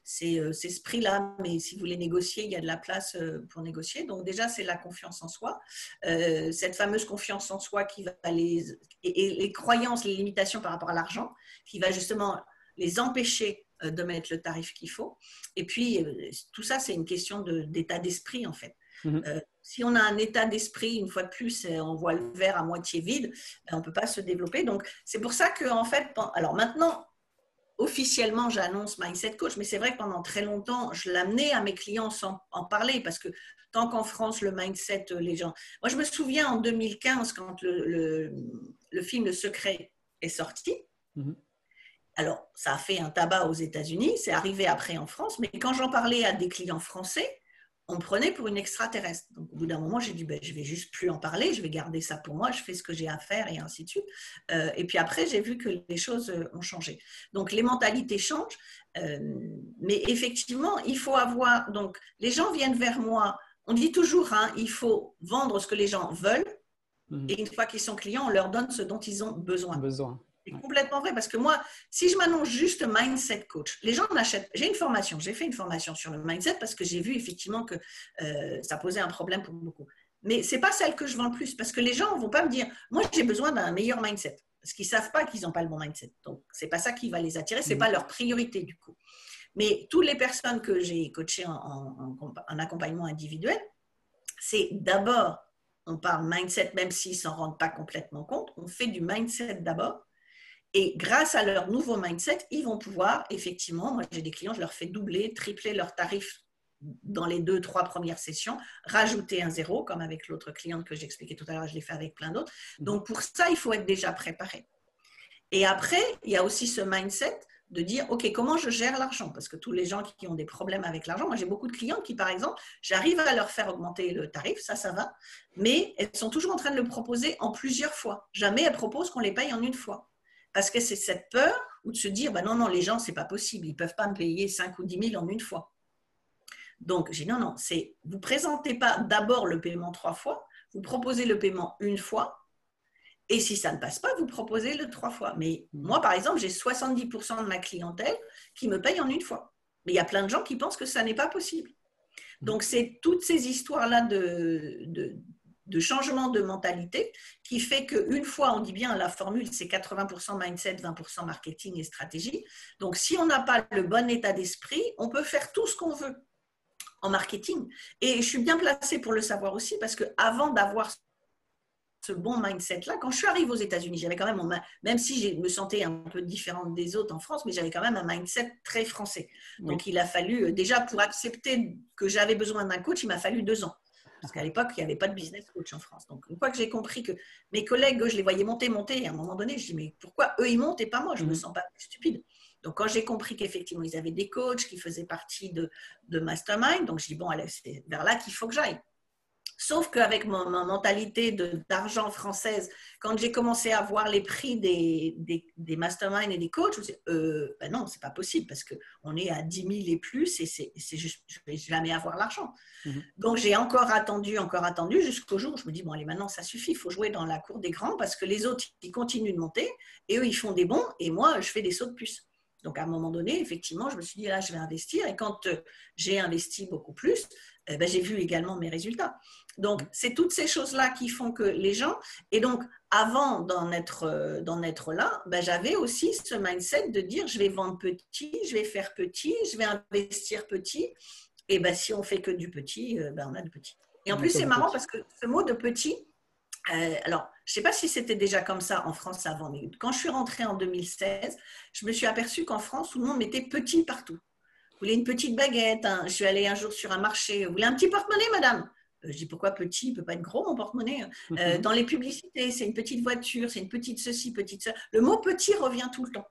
c'est ce prix-là, mais si vous voulez négocier, il y a de la place pour négocier. » Donc déjà, c'est la confiance en soi. Cette fameuse confiance en soi qui va et les croyances, les limitations par rapport à l'argent, qui va justement les empêcher de mettre le tarif qu'il faut. Et puis, tout ça, c'est une question d'état d'esprit, en fait. Si on a un état d'esprit, une fois de plus, on voit le verre à moitié vide, on ne peut pas se développer. Donc, c'est pour ça que, en fait, alors maintenant, officiellement, j'annonce Mindset Coach, mais c'est vrai que pendant très longtemps, je l'amenais à mes clients sans en parler, parce que tant qu'en France, le mindset, les gens… Moi, je me souviens en 2015, quand le film Le Secret est sorti. Alors, ça a fait un tabac aux États-Unis, c'est arrivé après en France, mais quand j'en parlais à des clients français, on me prenait pour une extraterrestre. Donc, au bout d'un moment, j'ai dit, je ne vais juste plus en parler, je vais garder ça pour moi, je fais ce que j'ai à faire et ainsi de suite. Et puis après, j'ai vu que les choses ont changé. Donc, les mentalités changent, mais effectivement, il faut avoir… Donc, les gens viennent vers moi, on dit toujours, il faut vendre ce que les gens veulent, et une fois qu'ils sont clients, on leur donne ce dont ils ont besoin. C'est complètement vrai parce que moi, si je m'annonce juste mindset coach, les gens n'achètent. J'ai fait une formation sur le mindset parce que j'ai vu effectivement que ça posait un problème pour beaucoup. Mais ce n'est pas celle que je vends le plus parce que les gens ne vont pas me dire « moi, j'ai besoin d'un meilleur mindset » parce qu'ils ne savent pas qu'ils n'ont pas le bon mindset. Donc, ce n'est pas ça qui va les attirer, ce n'est pas leur priorité du coup. Mais toutes les personnes que j'ai coachées en accompagnement individuel, c'est d'abord, on parle mindset même s'ils ne s'en rendent pas complètement compte, on fait du mindset d'abord. Et grâce à leur nouveau mindset, ils vont pouvoir, effectivement, moi j'ai des clients, je leur fais doubler, tripler leurs tarifs dans les 2-3 premières sessions, rajouter un 0, comme avec l'autre cliente que j'expliquais tout à l'heure, je l'ai fait avec plein d'autres. Donc pour ça, il faut être déjà préparé. Et après, il y a aussi ce mindset de dire, OK, comment je gère l'argent? Parce que tous les gens qui ont des problèmes avec l'argent, moi j'ai beaucoup de clients qui, par exemple, j'arrive à leur faire augmenter le tarif, ça va, mais elles sont toujours en train de le proposer en plusieurs fois. Jamais elles proposent qu'on les paye en une fois. Parce que c'est cette peur ou de se dire, non, les gens, ce n'est pas possible, ils ne peuvent pas me payer 5 ou 10 000 en une fois. Donc, j'ai dit non, vous ne présentez pas d'abord le paiement 3 fois, vous proposez le paiement une fois, et si ça ne passe pas, vous proposez le 3 fois. Mais moi, par exemple, j'ai 70% de ma clientèle qui me paye en une fois. Mais il y a plein de gens qui pensent que ça n'est pas possible. Donc, c'est toutes ces histoires-là de changement de mentalité qui fait qu'une fois, on dit bien la formule, c'est 80% mindset, 20% marketing et stratégie. Donc, si on n'a pas le bon état d'esprit, on peut faire tout ce qu'on veut en marketing. Et je suis bien placée pour le savoir aussi parce qu'avant d'avoir ce bon mindset-là, quand je suis arrivée aux États-Unis, j'avais quand même, même si je me sentais un peu différente des autres en France, mais j'avais quand même un mindset très français. Donc, il a fallu, déjà pour accepter que j'avais besoin d'un coach, il m'a fallu 2 ans. Parce qu'à l'époque, il n'y avait pas de business coach en France. Donc, une fois que j'ai compris que mes collègues, je les voyais monter, et à un moment donné, je dis, mais pourquoi eux, ils montent et pas moi? Je ne me sens pas stupide. Donc, quand j'ai compris qu'effectivement, ils avaient des coachs qui faisaient partie de Mastermind, donc je dis, bon, allez, c'est vers là qu'il faut que j'aille. Sauf qu'avec ma mentalité d'argent française, quand j'ai commencé à voir les prix des masterminds et des coachs, je me suis dit, ben non, c'est pas possible parce qu'on est à 10 000 et plus et c'est juste, je ne vais jamais avoir l'argent. Donc, j'ai encore attendu jusqu'au jour où je me dis, bon, allez, maintenant, ça suffit, il faut jouer dans la cour des grands parce que les autres, ils continuent de monter et eux, ils font des bons et moi, je fais des sauts de puce. Donc, à un moment donné, effectivement, je me suis dit, là, je vais investir. Et quand j'ai investi beaucoup plus, ben, j'ai vu également mes résultats. Donc, c'est toutes ces choses-là qui font que les gens… Et donc, avant d'en être là, ben, j'avais aussi ce mindset de dire, je vais vendre petit, je vais faire petit, je vais investir petit. Et ben, si on fait que du petit, ben, on a du petit. Et en plus, c'est marrant parce que ce mot de petit… alors, je ne sais pas si c'était déjà comme ça en France avant, mais quand je suis rentrée en 2016, je me suis aperçue qu'en France, tout le monde mettait petit partout. Vous voulez une petite baguette, hein? Je suis allée un jour sur un marché. Vous voulez un petit porte-monnaie, madame? Je dis pourquoi petit? Il ne peut pas être gros, mon porte-monnaie. Dans les publicités, c'est une petite voiture, c'est une petite ceci, petite ça. Le mot petit revient tout le temps.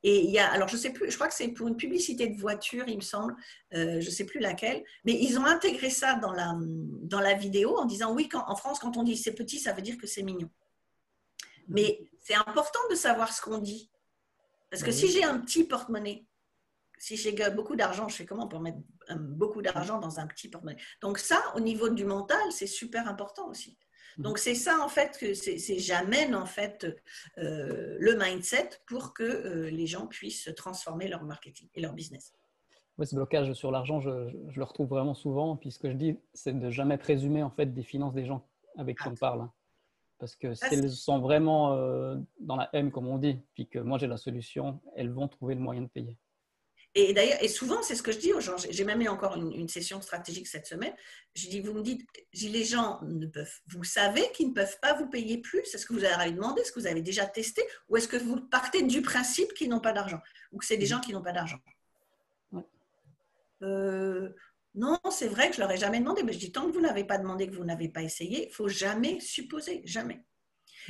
Et il y a, alors je ne sais plus, je crois que c'est pour une publicité de voiture, il me semble, je ne sais plus laquelle, mais ils ont intégré ça dans la vidéo en disant oui, en France, quand on dit c'est petit, ça veut dire que c'est mignon. Mais c'est important de savoir ce qu'on dit. Parce que si j'ai un petit porte-monnaie, si j'ai beaucoup d'argent, je fais comment pour mettre beaucoup d'argent dans un petit porte-monnaie? Donc ça, au niveau du mental, c'est super important aussi. Donc c'est ça en fait que j'amène en fait le mindset pour que les gens puissent transformer leur marketing et leur business. Oui, ce blocage sur l'argent, je le retrouve vraiment souvent. Puis ce que je dis, c'est de jamais présumer en fait des finances des gens avec qui on parle. Parce que si elles sont vraiment dans la haine, comme on dit, puis que moi j'ai la solution, elles vont trouver le moyen de payer. Et d'ailleurs, et souvent, c'est ce que je dis aux gens. J'ai même eu encore une session stratégique cette semaine. Je dis, vous me dites, les gens vous savez qu'ils ne peuvent pas vous payer plus. Est-ce que vous avez demandé? Est-ce que vous avez déjà testé? Ou est-ce que vous partez du principe qu'ils n'ont pas d'argent? Ou que c'est des gens qui n'ont pas d'argent? Non, c'est vrai que je ne leur ai jamais demandé. Mais je dis, tant que vous n'avez pas demandé, que vous n'avez pas essayé, il ne faut jamais supposer, jamais.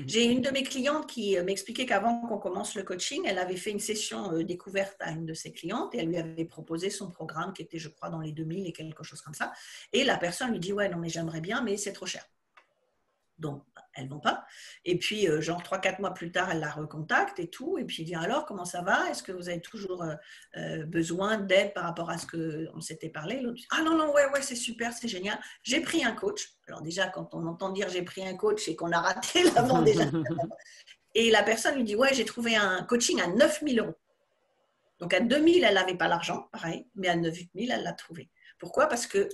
J'ai une de mes clientes qui m'expliquait qu'avant qu'on commence le coaching, elle avait fait une session découverte à une de ses clientes et elle lui avait proposé son programme qui était, je crois, dans les 2000 et quelque chose comme ça. Et la personne lui dit, ouais, non, mais j'aimerais bien, mais c'est trop cher. Donc, elles ne vont pas. Et puis, genre 3-4 mois plus tard, elle la recontacte et tout. Et puis, elle dit, alors, comment ça va? Est-ce que vous avez toujours besoin d'aide par rapport à ce qu'on s'était parlé? L'autre dit, ah non, non, ouais, c'est super, c'est génial. J'ai pris un coach. Alors déjà, quand on entend dire j'ai pris un coach, c'est qu'on a raté l'avant déjà. Et la personne lui dit, ouais, j'ai trouvé un coaching à 9 000 €. Donc, à 2 000, elle n'avait pas l'argent, pareil, mais à 9 000, elle l'a trouvé. Pourquoi? Parce que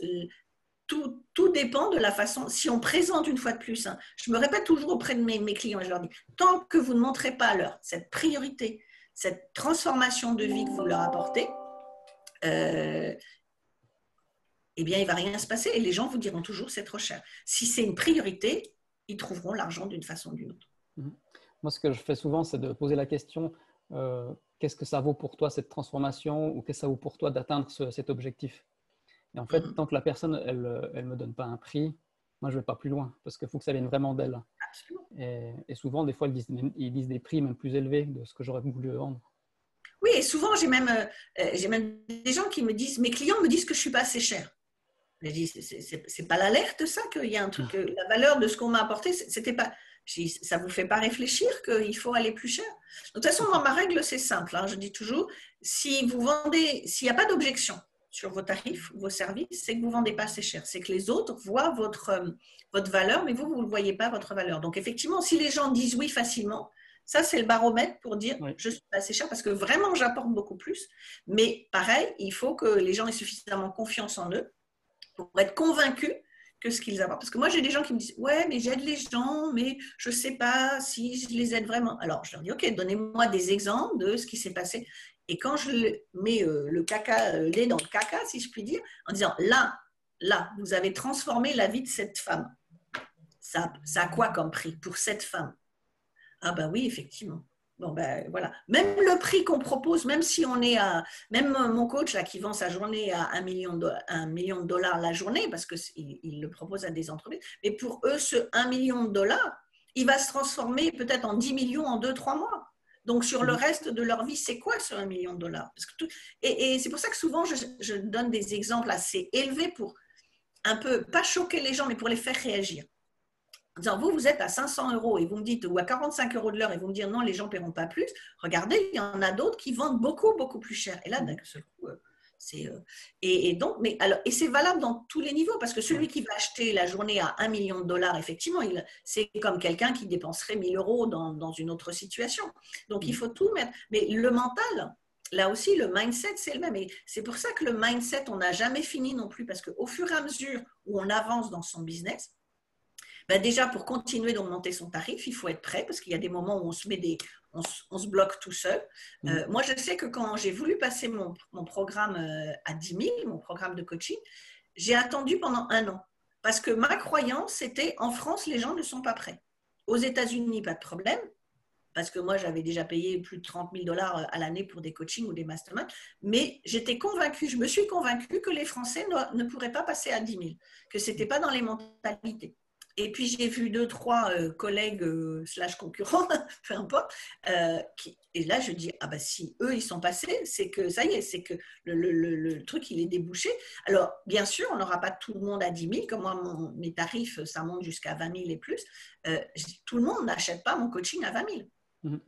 tout dépend de la façon, si on présente une fois de plus, hein, je me répète toujours auprès de mes clients, je leur dis, tant que vous ne montrez pas cette priorité, cette transformation de vie que vous leur apportez, eh bien, il ne va rien se passer et les gens vous diront toujours c'est trop cher. Si c'est une priorité, ils trouveront l'argent d'une façon ou d'une autre. Moi, ce que je fais souvent, c'est de poser la question, qu'est-ce que ça vaut pour toi cette transformation ou qu'est-ce que ça vaut pour toi d'atteindre cet objectif? Et en fait, tant que la personne, elle ne me donne pas un prix, moi, je ne vais pas plus loin parce qu'il faut que ça vienne vraiment d'elle. Et souvent, des fois, ils disent des prix même plus élevés de ce que j'aurais voulu vendre. Oui, et souvent, j'ai même des gens qui me disent, mes clients me disent que je ne suis pas assez cher. Je dis, c'est pas l'alerte, ça, qu'il y a un truc, la valeur de ce qu'on m'a apporté, c'était pas… Je dis, ça ne vous fait pas réfléchir qu'il faut aller plus cher? De toute façon, moi, ma règle, c'est simple. Hein, je dis toujours, si vous vendez, s'il n'y a pas d'objection sur vos tarifs, vos services, c'est que vous ne vendez pas assez cher. C'est que les autres voient votre valeur, mais vous ne voyez pas votre valeur. Donc, effectivement, si les gens disent oui facilement, ça, c'est le baromètre pour dire je suis pas assez cher parce que vraiment, j'apporte beaucoup plus. Mais pareil, il faut que les gens aient suffisamment confiance en eux pour être convaincus que ce qu'ils apportent. Parce que moi, j'ai des gens qui me disent « Ouais, mais j'aide les gens, mais je ne sais pas si je les aide vraiment. » Alors, je leur dis « Ok, donnez-moi des exemples de ce qui s'est passé. » Et quand je mets le caca, le lait dans le caca, si je puis dire, en disant « Là, vous avez transformé la vie de cette femme. Ça a quoi comme prix pour cette femme ?» Ah ben oui, effectivement. Bon ben voilà. Même le prix qu'on propose, même si on est à, même mon coach là qui vend sa journée à 1 million de dollars la journée, parce qu'il le propose à des entreprises, mais pour eux, ce 1 million de dollars, il va se transformer peut-être en 10 millions en 2-3 mois. Donc sur le reste de leur vie, c'est quoi ce 1 million de dollars? Parce que et c'est pour ça que souvent je donne des exemples assez élevés pour un peu, pas choquer les gens, mais pour les faire réagir. En disant, vous êtes à 500 € et vous me dites, ou à 45 € de l'heure et vous me dites, non, les gens ne paieront pas plus. Regardez, il y en a d'autres qui vendent beaucoup, beaucoup plus cher. Et là, d'un seul coup, c'est… Et donc, mais alors, et c'est valable dans tous les niveaux, parce que celui qui va acheter la journée à 1 million de dollars, effectivement, c'est comme quelqu'un qui dépenserait 1 000 € dans une autre situation. Donc, il faut tout mettre. Mais le mental, là aussi, le mindset, c'est le même. Et c'est pour ça que le mindset, on n'a jamais fini non plus, parce qu'au fur et à mesure où on avance dans son business, ben déjà, pour continuer d'augmenter son tarif, il faut être prêt parce qu'il y a des moments où on se bloque tout seul. Moi, je sais que quand j'ai voulu passer mon programme à 10 000, mon programme de coaching, j'ai attendu pendant 1 an parce que ma croyance, c'était en France, les gens ne sont pas prêts. Aux États-Unis, pas de problème parce que moi, j'avais déjà payé plus de 30 000 $ à l'année pour des coachings ou des masterminds, mais j'étais convaincue, je me suis convaincue que les Français ne pourraient pas passer à 10 000, que ce n'était pas dans les mentalités. Et puis, j'ai vu 2-3 collègues slash concurrents, peu importe, et là, je dis, ah ben si eux, ils sont passés, c'est que ça y est, c'est que le truc, il est débouché. Alors, bien sûr, on n'aura pas tout le monde à 10 000, comme moi, mes tarifs, ça monte jusqu'à 20 000 et plus. Tout le monde n'achète pas mon coaching à 20 000.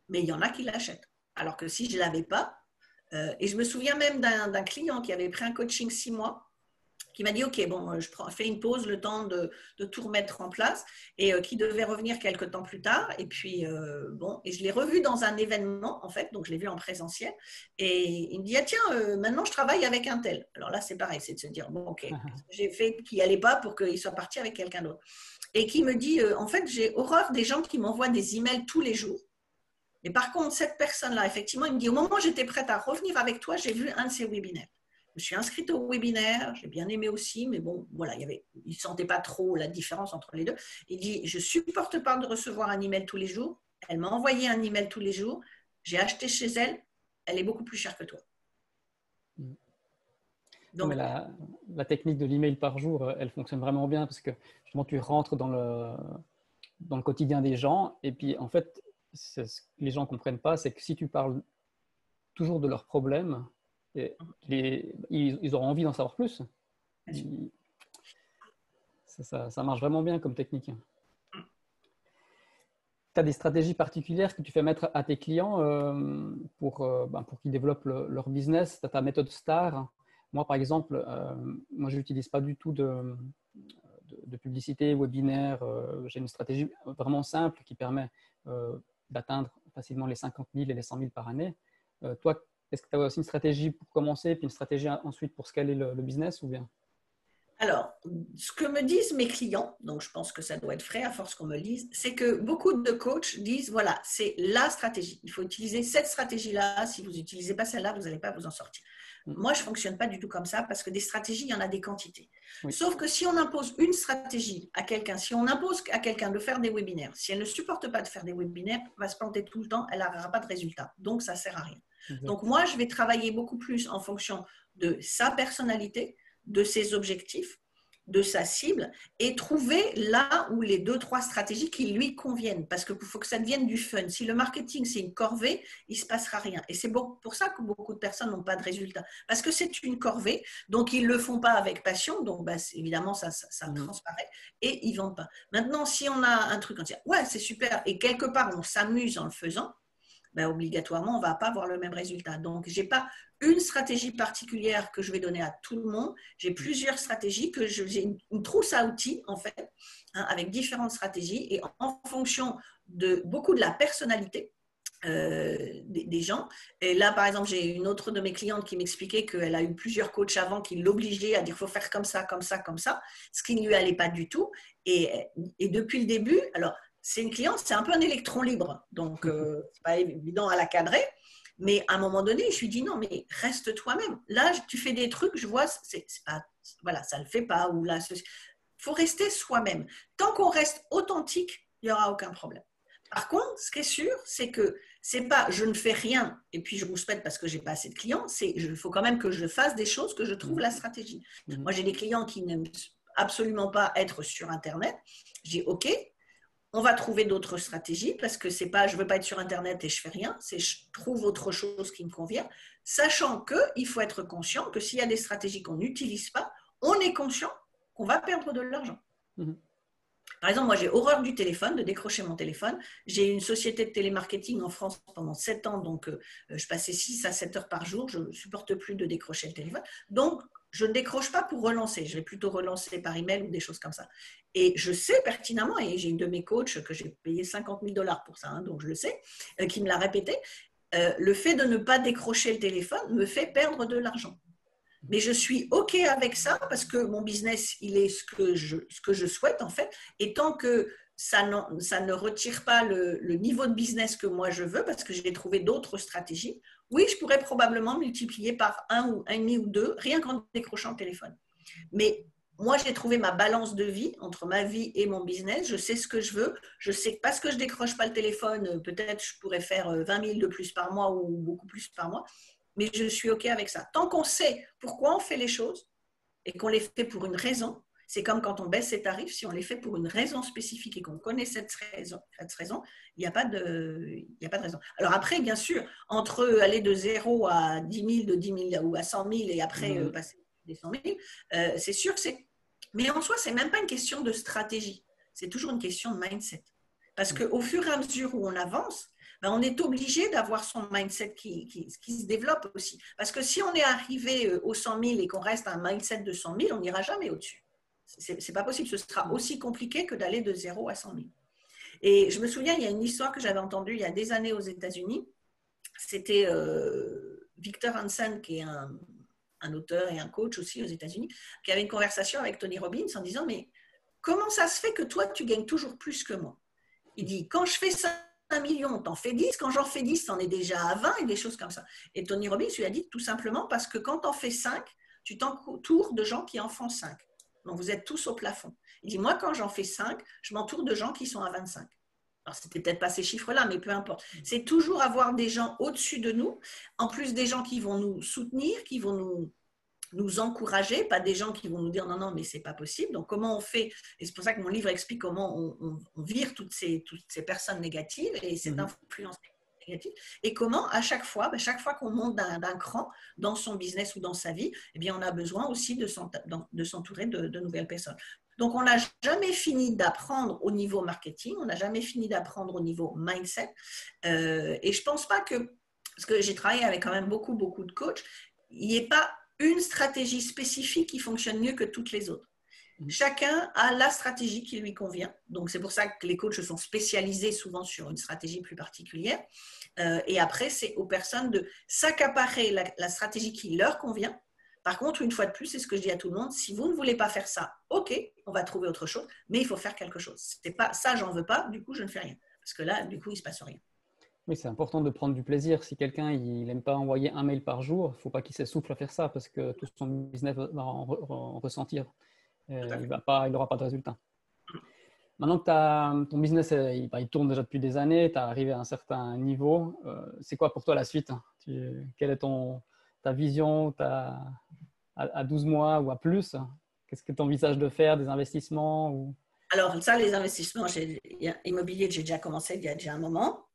Mais il y en a qui l'achètent. Alors que si je ne l'avais pas, et je me souviens même d'un client qui avait pris un coaching 6 mois, qui m'a dit, OK, bon, je fais une pause, le temps de tout remettre en place, et qui devait revenir quelques temps plus tard. Et puis, bon, et je l'ai revu dans un événement, en fait, donc je l'ai vu en présentiel. Et il me dit, ah tiens, maintenant je travaille avec un tel. Alors là, c'est pareil, c'est de se dire, bon, OK, qu'est-ce que j'ai fait qui n'allait pas pour qu'il soit parti avec quelqu'un d'autre? Et qui me dit, en fait, j'ai horreur des gens qui m'envoient des emails tous les jours. Mais par contre, cette personne-là, effectivement, il me dit, au moment où j'étais prête à revenir avec toi, j'ai vu un de ces webinaires. Je me suis inscrite au webinaire, j'ai bien aimé aussi, mais bon, voilà, il ne sentait pas trop la différence entre les deux. Il dit, je ne supporte pas de recevoir un email tous les jours. Elle m'a envoyé un email tous les jours. J'ai acheté chez elle. Elle est beaucoup plus chère que toi. Donc, mais la technique de l'email par jour, elle fonctionne vraiment bien parce que justement, tu rentres dans le quotidien des gens. Et puis, en fait, ce que les gens ne comprennent pas, c'est que si tu parles toujours de leurs problèmes, ils auront envie d'en savoir plus. Ça marche vraiment bien comme technique. Tu as des stratégies particulières que tu fais mettre à tes clients pour qu'ils développent leur business? Tu as ta méthode STAR. Moi, par exemple, je n'utilise pas du tout de publicité, webinaire. J'ai une stratégie vraiment simple qui permet d'atteindre facilement les 50 000 et les 100 000 par année. Toi, est-ce que tu as aussi une stratégie pour commencer, puis une stratégie ensuite pour scaler le business ou bien? Alors, ce que me disent mes clients, donc je pense que ça doit être vrai à force qu'on me le dise, c'est que beaucoup de coachs disent, voilà, c'est la stratégie. Il faut utiliser cette stratégie-là. Si vous n'utilisez pas celle-là, vous n'allez pas vous en sortir. Moi, je ne fonctionne pas du tout comme ça parce que des stratégies, il y en a des quantités. Oui. Sauf que si on impose une stratégie à quelqu'un, si on impose à quelqu'un de faire des webinaires, si elle ne supporte pas de faire des webinaires, elle va se planter tout le temps, elle n'aura pas de résultat. Donc, ça ne sert à rien. Exact. Donc, moi, je vais travailler beaucoup plus en fonction de sa personnalité, de ses objectifs, de sa cible et trouver là où les 2-3 stratégies qui lui conviennent parce qu'il faut que ça devienne du fun. Si le marketing c'est une corvée, il ne se passera rien et c'est pour ça que beaucoup de personnes n'ont pas de résultats parce que c'est une corvée, donc ils ne le font pas avec passion, donc évidemment ça transparaît et ils ne vendent pas. Maintenant, si on a un truc, on dit ouais c'est super et quelque part on s'amuse en le faisant, obligatoirement, on ne va pas avoir le même résultat. Donc, je n'ai pas une stratégie particulière que je vais donner à tout le monde. J'ai plusieurs stratégies, j'ai une trousse à outils, en fait, avec différentes stratégies. Et en fonction de beaucoup de la personnalité, des gens. Et là, par exemple, j'ai une autre de mes clientes qui m'expliquait qu'elle a eu plusieurs coachs avant qui l'obligeaient à dire il faut faire comme ça, comme ça, comme ça, ce qui ne lui allait pas du tout. Et depuis le début, alors, c'est une cliente, c'est un peu un électron libre, donc c'est pas évident à la cadrer. Mais à un moment donné, je lui dis non, mais reste toi-même. Là, tu fais des trucs, je vois, c'est pas, voilà, ça le fait pas. Ou là, faut rester soi-même. Tant qu'on reste authentique, il n'y aura aucun problème. Par contre, ce qui est sûr, c'est que c'est pas je ne fais rien et puis je rouspète parce que j'ai pas assez de clients. C'est il faut quand même que je fasse des choses, que je trouve la stratégie. Moi, j'ai des clients qui n'aiment absolument pas être sur Internet. Je dis OK, on va trouver d'autres stratégies parce que c'est pas je veux pas être sur Internet et je fais rien. C'est je trouve autre chose qui me convient, sachant que il faut être conscient que s'il y a des stratégies qu'on n'utilise pas, on est conscient qu'on va perdre de l'argent. Par exemple, moi, j'ai horreur du téléphone, de décrocher mon téléphone. J'ai une société de télémarketing en France pendant 7 ans, donc je passais 6 à 7 heures par jour. Je ne supporte plus de décrocher le téléphone. Donc, je ne décroche pas pour relancer. Je vais plutôt relancer par email ou des choses comme ça. Et je sais pertinemment, et j'ai une de mes coachs que j'ai payé 50 000 $ pour ça, hein, donc je le sais, qui me l'a répété, le fait de ne pas décrocher le téléphone me fait perdre de l'argent. Mais je suis OK avec ça parce que mon business, il est ce que je souhaite en fait. Et tant que ça ne retire pas le niveau de business que moi je veux, parce que j'ai trouvé d'autres stratégies, oui, je pourrais probablement multiplier par 1 ou 1,5 ou 2, rien qu'en décrochant le téléphone. Mais moi, j'ai trouvé ma balance de vie entre ma vie et mon business. Je sais ce que je veux. Je sais que parce que je ne décroche pas le téléphone, peut-être je pourrais faire 20 000 de plus par mois ou beaucoup plus par mois. Mais je suis OK avec ça. Tant qu'on sait pourquoi on fait les choses et qu'on les fait pour une raison, c'est comme quand on baisse ses tarifs, si on les fait pour une raison spécifique et qu'on connaît cette raison, il n'y a pas de raison. Alors après, bien sûr, entre aller de 0 à 10 000, de 10 000 ou à 100 000 et après passer des 100 000, c'est sûr que c'est… Mais en soi, ce n'est même pas une question de stratégie. C'est toujours une question de mindset. Parce qu'au fur et à mesure où on avance, on est obligé d'avoir son mindset qui se développe aussi. Parce que si on est arrivé aux 100 000 et qu'on reste à un mindset de 100 000, on n'ira jamais au-dessus. Ce n'est pas possible. Ce sera aussi compliqué que d'aller de 0 à 100 000. Et je me souviens, il y a une histoire que j'avais entendue il y a des années aux États-Unis. C'était Victor Hansen, qui est un auteur et un coach aussi aux États-Unis, qui avait une conversation avec Tony Robbins en disant « Mais comment ça se fait que toi, tu gagnes toujours plus que moi ?» Il dit « Quand je fais ça, 1 million, t'en fais 10. Quand j'en fais 10, t'en es déjà à 20 et des choses comme ça. » Et Tony Robbins lui a dit tout simplement parce que quand t'en fais 5, tu t'entoures de gens qui en font 5. Donc, vous êtes tous au plafond. Il dit, moi, quand j'en fais 5, je m'entoure de gens qui sont à 25. Alors, c'était peut-être pas ces chiffres-là, mais peu importe. C'est toujours avoir des gens au-dessus de nous, en plus des gens qui vont nous soutenir, qui vont nous encourager, pas des gens qui vont nous dire non, non, mais c'est pas possible. Donc, comment on fait? Et c'est pour ça que mon livre explique comment on vire toutes ces personnes négatives et cette influence négative. Et comment, à chaque fois qu'on monte d'un cran dans son business ou dans sa vie, eh bien, on a besoin aussi de s'entourer de nouvelles personnes. Donc, on n'a jamais fini d'apprendre au niveau marketing, on n'a jamais fini d'apprendre au niveau mindset. Et je ne pense pas que, parce que j'ai travaillé avec quand même beaucoup de coachs, il n'y ait pas une stratégie spécifique qui fonctionne mieux que toutes les autres. Chacun a la stratégie qui lui convient. Donc, c'est pour ça que les coachs sont spécialisés souvent sur une stratégie plus particulière. Et après, c'est aux personnes de s'accaparer la stratégie qui leur convient. Par contre, une fois de plus, c'est ce que je dis à tout le monde, si vous ne voulez pas faire ça, OK, on va trouver autre chose, mais il faut faire quelque chose. C'est pas ça, j'en veux pas, du coup, je ne fais rien. Parce que là, du coup, il ne se passe rien. Oui, c'est important de prendre du plaisir. Si quelqu'un n'aime pas envoyer un mail par jour, il ne faut pas qu'il s'essouffle à faire ça parce que tout son business va en ressentir. Il n'aura pas de résultat. Maintenant que ton business il tourne déjà depuis des années, tu es arrivé à un certain niveau, c'est quoi pour toi la suite? Quelle est ta vision à 12 mois ou à plus? Qu'est-ce que tu envisages de faire? Des investissements ou… Alors, ça, les investissements immobiliers, j'ai déjà commencé il y a déjà un moment.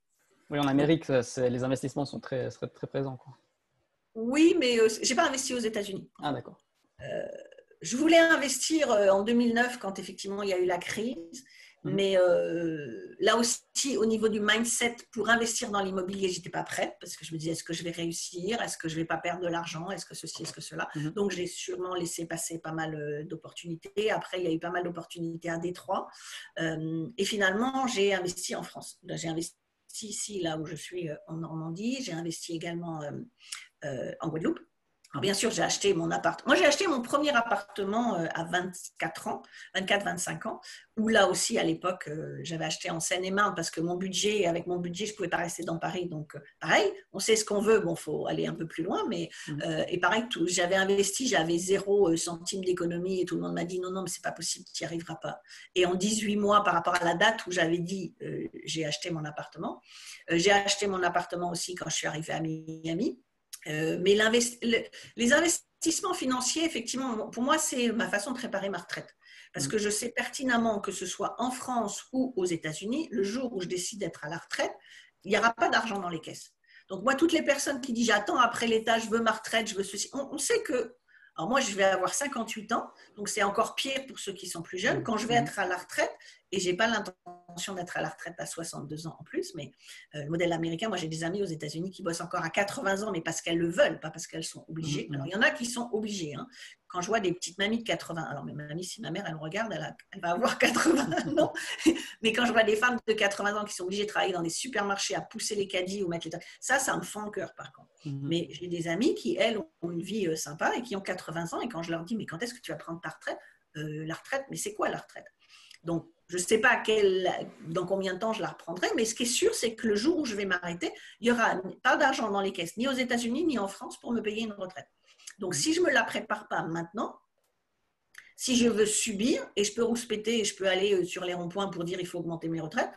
Oui, en Amérique, les investissements seraient très présents, quoi. Oui, mais je n'ai pas investi aux États-Unis. Ah, d'accord. Je voulais investir en 2009 quand effectivement il y a eu la crise. Mais là aussi, au niveau du mindset, pour investir dans l'immobilier, je n'étais pas prête parce que je me disais, est-ce que je vais réussir? Est-ce que je ne vais pas perdre de l'argent? Est-ce que ceci, est-ce que cela? Donc, j'ai sûrement laissé passer pas mal d'opportunités. Après, il y a eu pas mal d'opportunités à Détroit. Et finalement, j'ai investi en France. Là, j'ai investi investi ici, là où je suis en Normandie. J'ai investi également en Guadeloupe. Alors, bien sûr, j'ai acheté mon appart. Moi, j'ai acheté mon premier appartement à 24 ans, 24-25 ans, où là aussi, à l'époque, j'avais acheté en Seine-et-Marne parce que avec mon budget, je ne pouvais pas rester dans Paris. Donc, pareil, on sait ce qu'on veut. Bon, il faut aller un peu plus loin. Mais, et pareil, j'avais investi, j'avais 0 centime d'économie et tout le monde m'a dit non, non, mais ce n'est pas possible, tu n'y arriveras pas. Et en 18 mois, par rapport à la date où j'avais dit j'ai acheté mon appartement, j'ai acheté mon appartement aussi quand je suis arrivée à Miami. Mais les investissements financiers, effectivement, pour moi, c'est ma façon de préparer ma retraite. Parce que je sais pertinemment que ce soit en France ou aux États-Unis, le jour où je décide d'être à la retraite, il n'y aura pas d'argent dans les caisses. Donc, moi, toutes les personnes qui disent j'attends après l'État, je veux ma retraite, je veux ceci, on sait que. Alors, moi, je vais avoir 58 ans, donc c'est encore pire pour ceux qui sont plus jeunes. Quand je vais être à la retraite, et je n'ai pas l'intention d'être à la retraite à 62 ans en plus, mais le modèle américain, moi j'ai des amis aux États-Unis qui bossent encore à 80 ans, mais parce qu'elles le veulent, pas parce qu'elles sont obligées. Alors il y en a qui sont obligées. Hein. Quand je vois des petites mamies de 80, alors mes mamies, si ma mère elle me regarde, elle va avoir 80 ans, mais quand je vois des femmes de 80 ans qui sont obligées de travailler dans des supermarchés à pousser les caddies ou mettre les ça me fend le cœur par contre. Mais j'ai des amies qui, elles, ont une vie sympa et qui ont 80 ans, et quand je leur dis, mais quand est-ce que tu vas prendre ta retraite la retraite, mais c'est quoi la retraite? Donc, je ne sais pas dans combien de temps je la reprendrai, mais ce qui est sûr, c'est que le jour où je vais m'arrêter, il n'y aura pas d'argent dans les caisses, ni aux États-Unis, ni en France, pour me payer une retraite. Donc, si je ne me la prépare pas maintenant, si je veux subir, et je peux rouspéter, et je peux aller sur les ronds-points pour dire il faut augmenter mes retraites,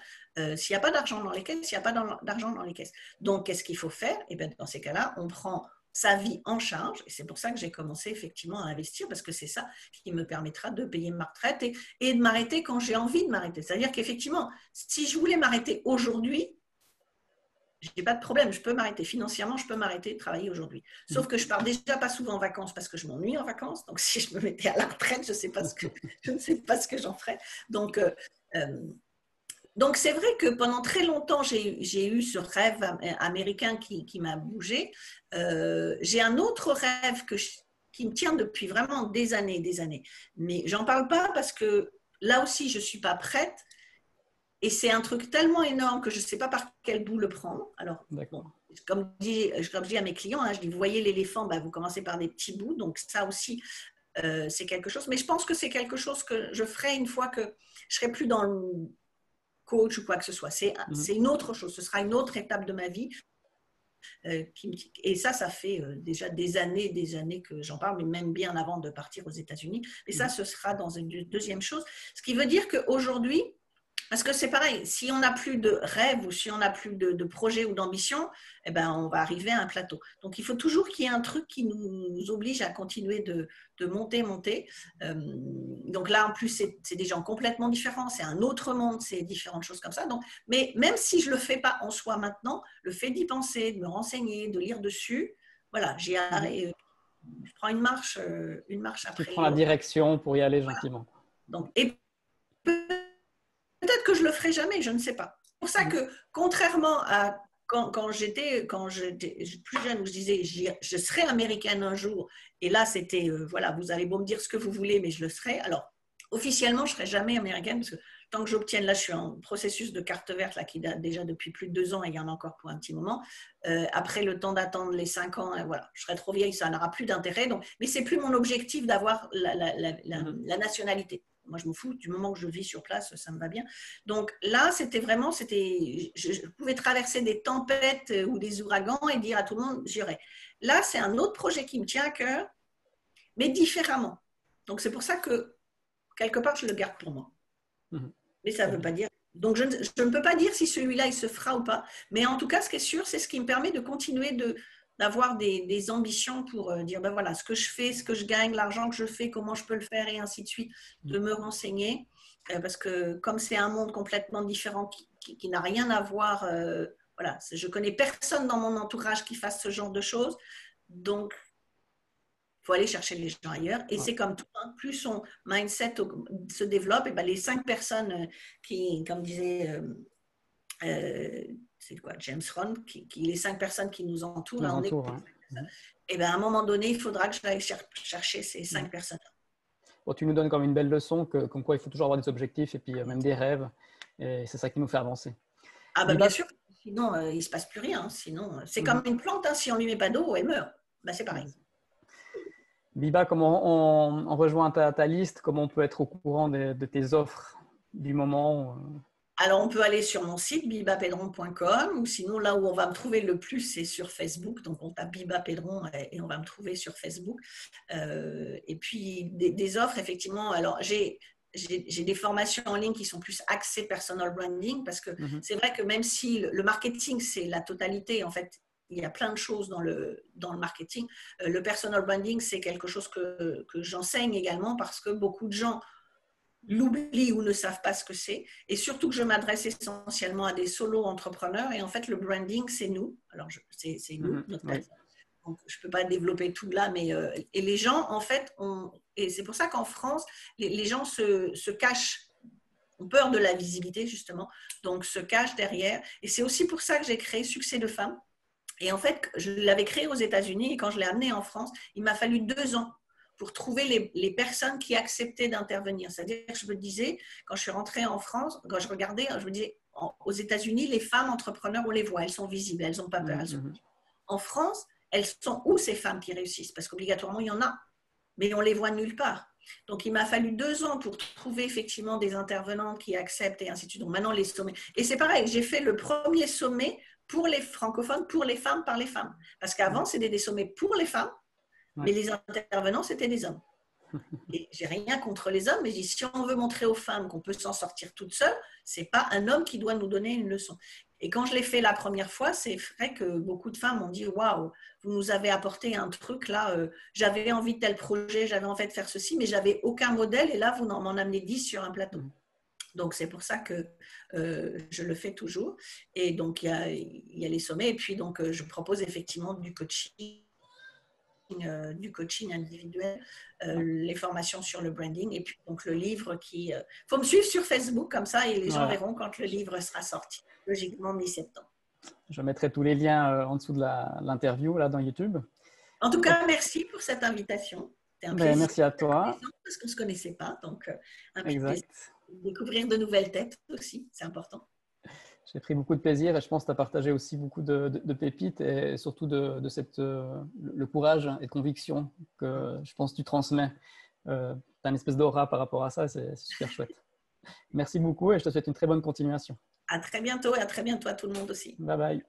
s'il n'y a pas d'argent dans les caisses, il n'y a pas d'argent dans les caisses. Donc, qu'est-ce qu'il faut faire? Et bien, dans ces cas-là, on prend sa vie en charge, et c'est pour ça que j'ai commencé effectivement à investir, parce que c'est ça qui me permettra de payer ma retraite et de m'arrêter quand j'ai envie de m'arrêter. C'est-à-dire qu'effectivement, si je voulais m'arrêter aujourd'hui, je n'ai pas de problème, je peux m'arrêter financièrement, je peux m'arrêter de travailler aujourd'hui. Sauf que je pars déjà pas souvent en vacances parce que je m'ennuie en vacances. Donc, si je me mettais à la retraite, je ne sais pas ce que j'en ferais. Donc, c'est vrai que pendant très longtemps, j'ai eu ce rêve américain qui m'a bougé. J'ai un autre rêve qui me tient depuis vraiment des années. Mais j'en parle pas parce que là aussi, je ne suis pas prête. Et c'est un truc tellement énorme que je ne sais pas par quel bout le prendre. Alors, bon, comme je dis à mes clients, hein, je dis, vous voyez l'éléphant, bah, vous commencez par des petits bouts. Donc, ça aussi, c'est quelque chose. Mais je pense que c'est quelque chose que je ferai une fois que je ne serai plus dans le coach ou quoi que ce soit. C'est une autre chose. Ce sera une autre étape de ma vie. Et ça fait déjà des années que j'en parle, mais même bien avant de partir aux États-Unis. Et ça, ce sera dans une deuxième chose. Ce qui veut dire qu'aujourd'hui, parce que c'est pareil, si on n'a plus de rêve ou si on n'a plus de projet ou d'ambition, eh ben, on va arriver à un plateau. Donc, il faut toujours qu'il y ait un truc qui nous oblige à continuer de monter. Donc là, en plus, c'est des gens complètement différents, c'est un autre monde, c'est différentes choses comme ça. Donc, mais même si je ne le fais pas en soi maintenant, le fait d'y penser, de me renseigner, de lire dessus, voilà, je prends une marche après. Tu prends la direction pour y aller gentiment. Donc, et peut-être que je ne le ferai jamais, je ne sais pas. C'est pour ça que, contrairement à quand j'étais plus jeune, où je disais je serai américaine un jour, et là c'était, voilà, vous allez beau me dire ce que vous voulez, mais je le serai. Alors, officiellement, je ne serai jamais américaine, parce que tant que j'obtienne, là je suis en processus de carte verte, là, qui date déjà depuis plus de 2 ans, et il y en a encore pour un petit moment. Après le temps d'attendre les 5 ans, voilà, je serai trop vieille, ça n'aura plus d'intérêt. Mais ce n'est plus mon objectif d'avoir la nationalité. Moi, je m'en fous, du moment que je vis sur place, ça me va bien. Donc là, je pouvais traverser des tempêtes ou des ouragans et dire à tout le monde, j'irai. Là, c'est un autre projet qui me tient à cœur, mais différemment. Donc c'est pour ça que, quelque part, je le garde pour moi. Mais ça ne veut pas dire... Donc je ne peux pas dire si celui-là, il se fera ou pas. Mais en tout cas, ce qui est sûr, c'est ce qui me permet de continuer d'avoir des ambitions pour dire, ben voilà, ce que je fais, ce que je gagne, l'argent que je fais, comment je peux le faire et ainsi de suite, de me renseigner. Parce que comme c'est un monde complètement différent qui n'a rien à voir, voilà, je connais personne dans mon entourage qui fasse ce genre de choses. Donc, il faut aller chercher les gens ailleurs. Et c'est comme tout, hein, plus son mindset se développe, et ben les 5 personnes qui, comme disait... c'est quoi, James Ron, les 5 personnes qui nous entourent, et bien à un moment donné, il faudra que je aille chercher ces 5 personnes. Bon, tu nous donnes comme une belle leçon, comme quoi il faut toujours avoir des objectifs et puis même des rêves, et c'est ça qui nous fait avancer. Ah ben bien sûr. Sinon, il ne se passe plus rien. Sinon, c'est Mhm. comme une plante, hein, si on ne lui met pas d'eau, elle meurt. Ben, c'est pareil. Biba, comment on rejoint ta liste? Comment on peut être au courant de tes offres du moment? Alors, on peut aller sur mon site bibapedron.com ou sinon, là où on va me trouver le plus, c'est sur Facebook. Donc, on tape Biba Pedron et on va me trouver sur Facebook. Et puis, des offres, effectivement. Alors, j'ai des formations en ligne qui sont plus axées personal branding parce que Mhm. c'est vrai que même si le marketing, c'est la totalité, en fait, il y a plein de choses dans le marketing. Le personal branding, c'est quelque chose que j'enseigne également parce que beaucoup de gens l'oublient ou ne savent pas ce que c'est. Et surtout que je m'adresse essentiellement à des solo-entrepreneurs. Et en fait, le branding, c'est nous. Alors, c'est nous, Mhm. notre Oui. personne. Donc, je ne peux pas développer tout là, mais et les gens, en fait, et c'est pour ça qu'en France, les gens se cachent, ont peur de la visibilité, justement, donc se cachent derrière. Et c'est aussi pour ça que j'ai créé Succès de femmes. Et en fait, je l'avais créé aux États-Unis et quand je l'ai amené en France, il m'a fallu 2 ans pour trouver les personnes qui acceptaient d'intervenir. C'est-à-dire que je me disais, quand je suis rentrée en France, quand je regardais, je me disais, aux États-Unis, les femmes entrepreneurs, on les voit, elles sont visibles, elles n'ont pas peur. Mhm. En France, elles sont où ces femmes qui réussissent? Parce qu'obligatoirement, il y en a, mais on les voit nulle part. Donc, il m'a fallu 2 ans pour trouver effectivement des intervenants qui acceptent et ainsi de suite. Donc, maintenant, les sommets. Et c'est pareil, j'ai fait le premier sommet pour les francophones, pour les femmes, par les femmes. Parce qu'avant, c'était des sommets pour les femmes, Ouais. mais les intervenants, c'était des hommes. Et j'ai rien contre les hommes, mais je dis, si on veut montrer aux femmes qu'on peut s'en sortir toute seule, c'est pas un homme qui doit nous donner une leçon. Et quand je l'ai fait la première fois, c'est vrai que beaucoup de femmes m'ont dit, waouh, vous nous avez apporté un truc là, j'avais envie de tel projet, j'avais envie de faire ceci, mais j'avais aucun modèle, et là, vous m'en amenez 10 sur un plateau. Mhm. Donc, c'est pour ça que je le fais toujours. Et donc, il y a les sommets. Et puis, donc, je propose effectivement du coaching individuel, les formations sur le branding et puis donc le livre qui… faut me suivre sur Facebook comme ça et les gens Voilà. verront quand le livre sera sorti, logiquement mi-septembre. Je mettrai tous les liens en dessous de l'interview là dans YouTube. En tout cas, merci pour cette invitation. C'était un Ben, plaisir merci à toi. parce qu'on ne se connaissait pas, donc un plaisir Exact. de découvrir de nouvelles têtes aussi, c'est important. J'ai pris beaucoup de plaisir et je pense que tu as partagé aussi beaucoup de pépites et surtout de le courage et de conviction que je pense que tu transmets. Tu as une espèce d'aura par rapport à ça, c'est super chouette. Merci beaucoup et je te souhaite une très bonne continuation. À très bientôt et à très bientôt à tout le monde aussi. Bye bye.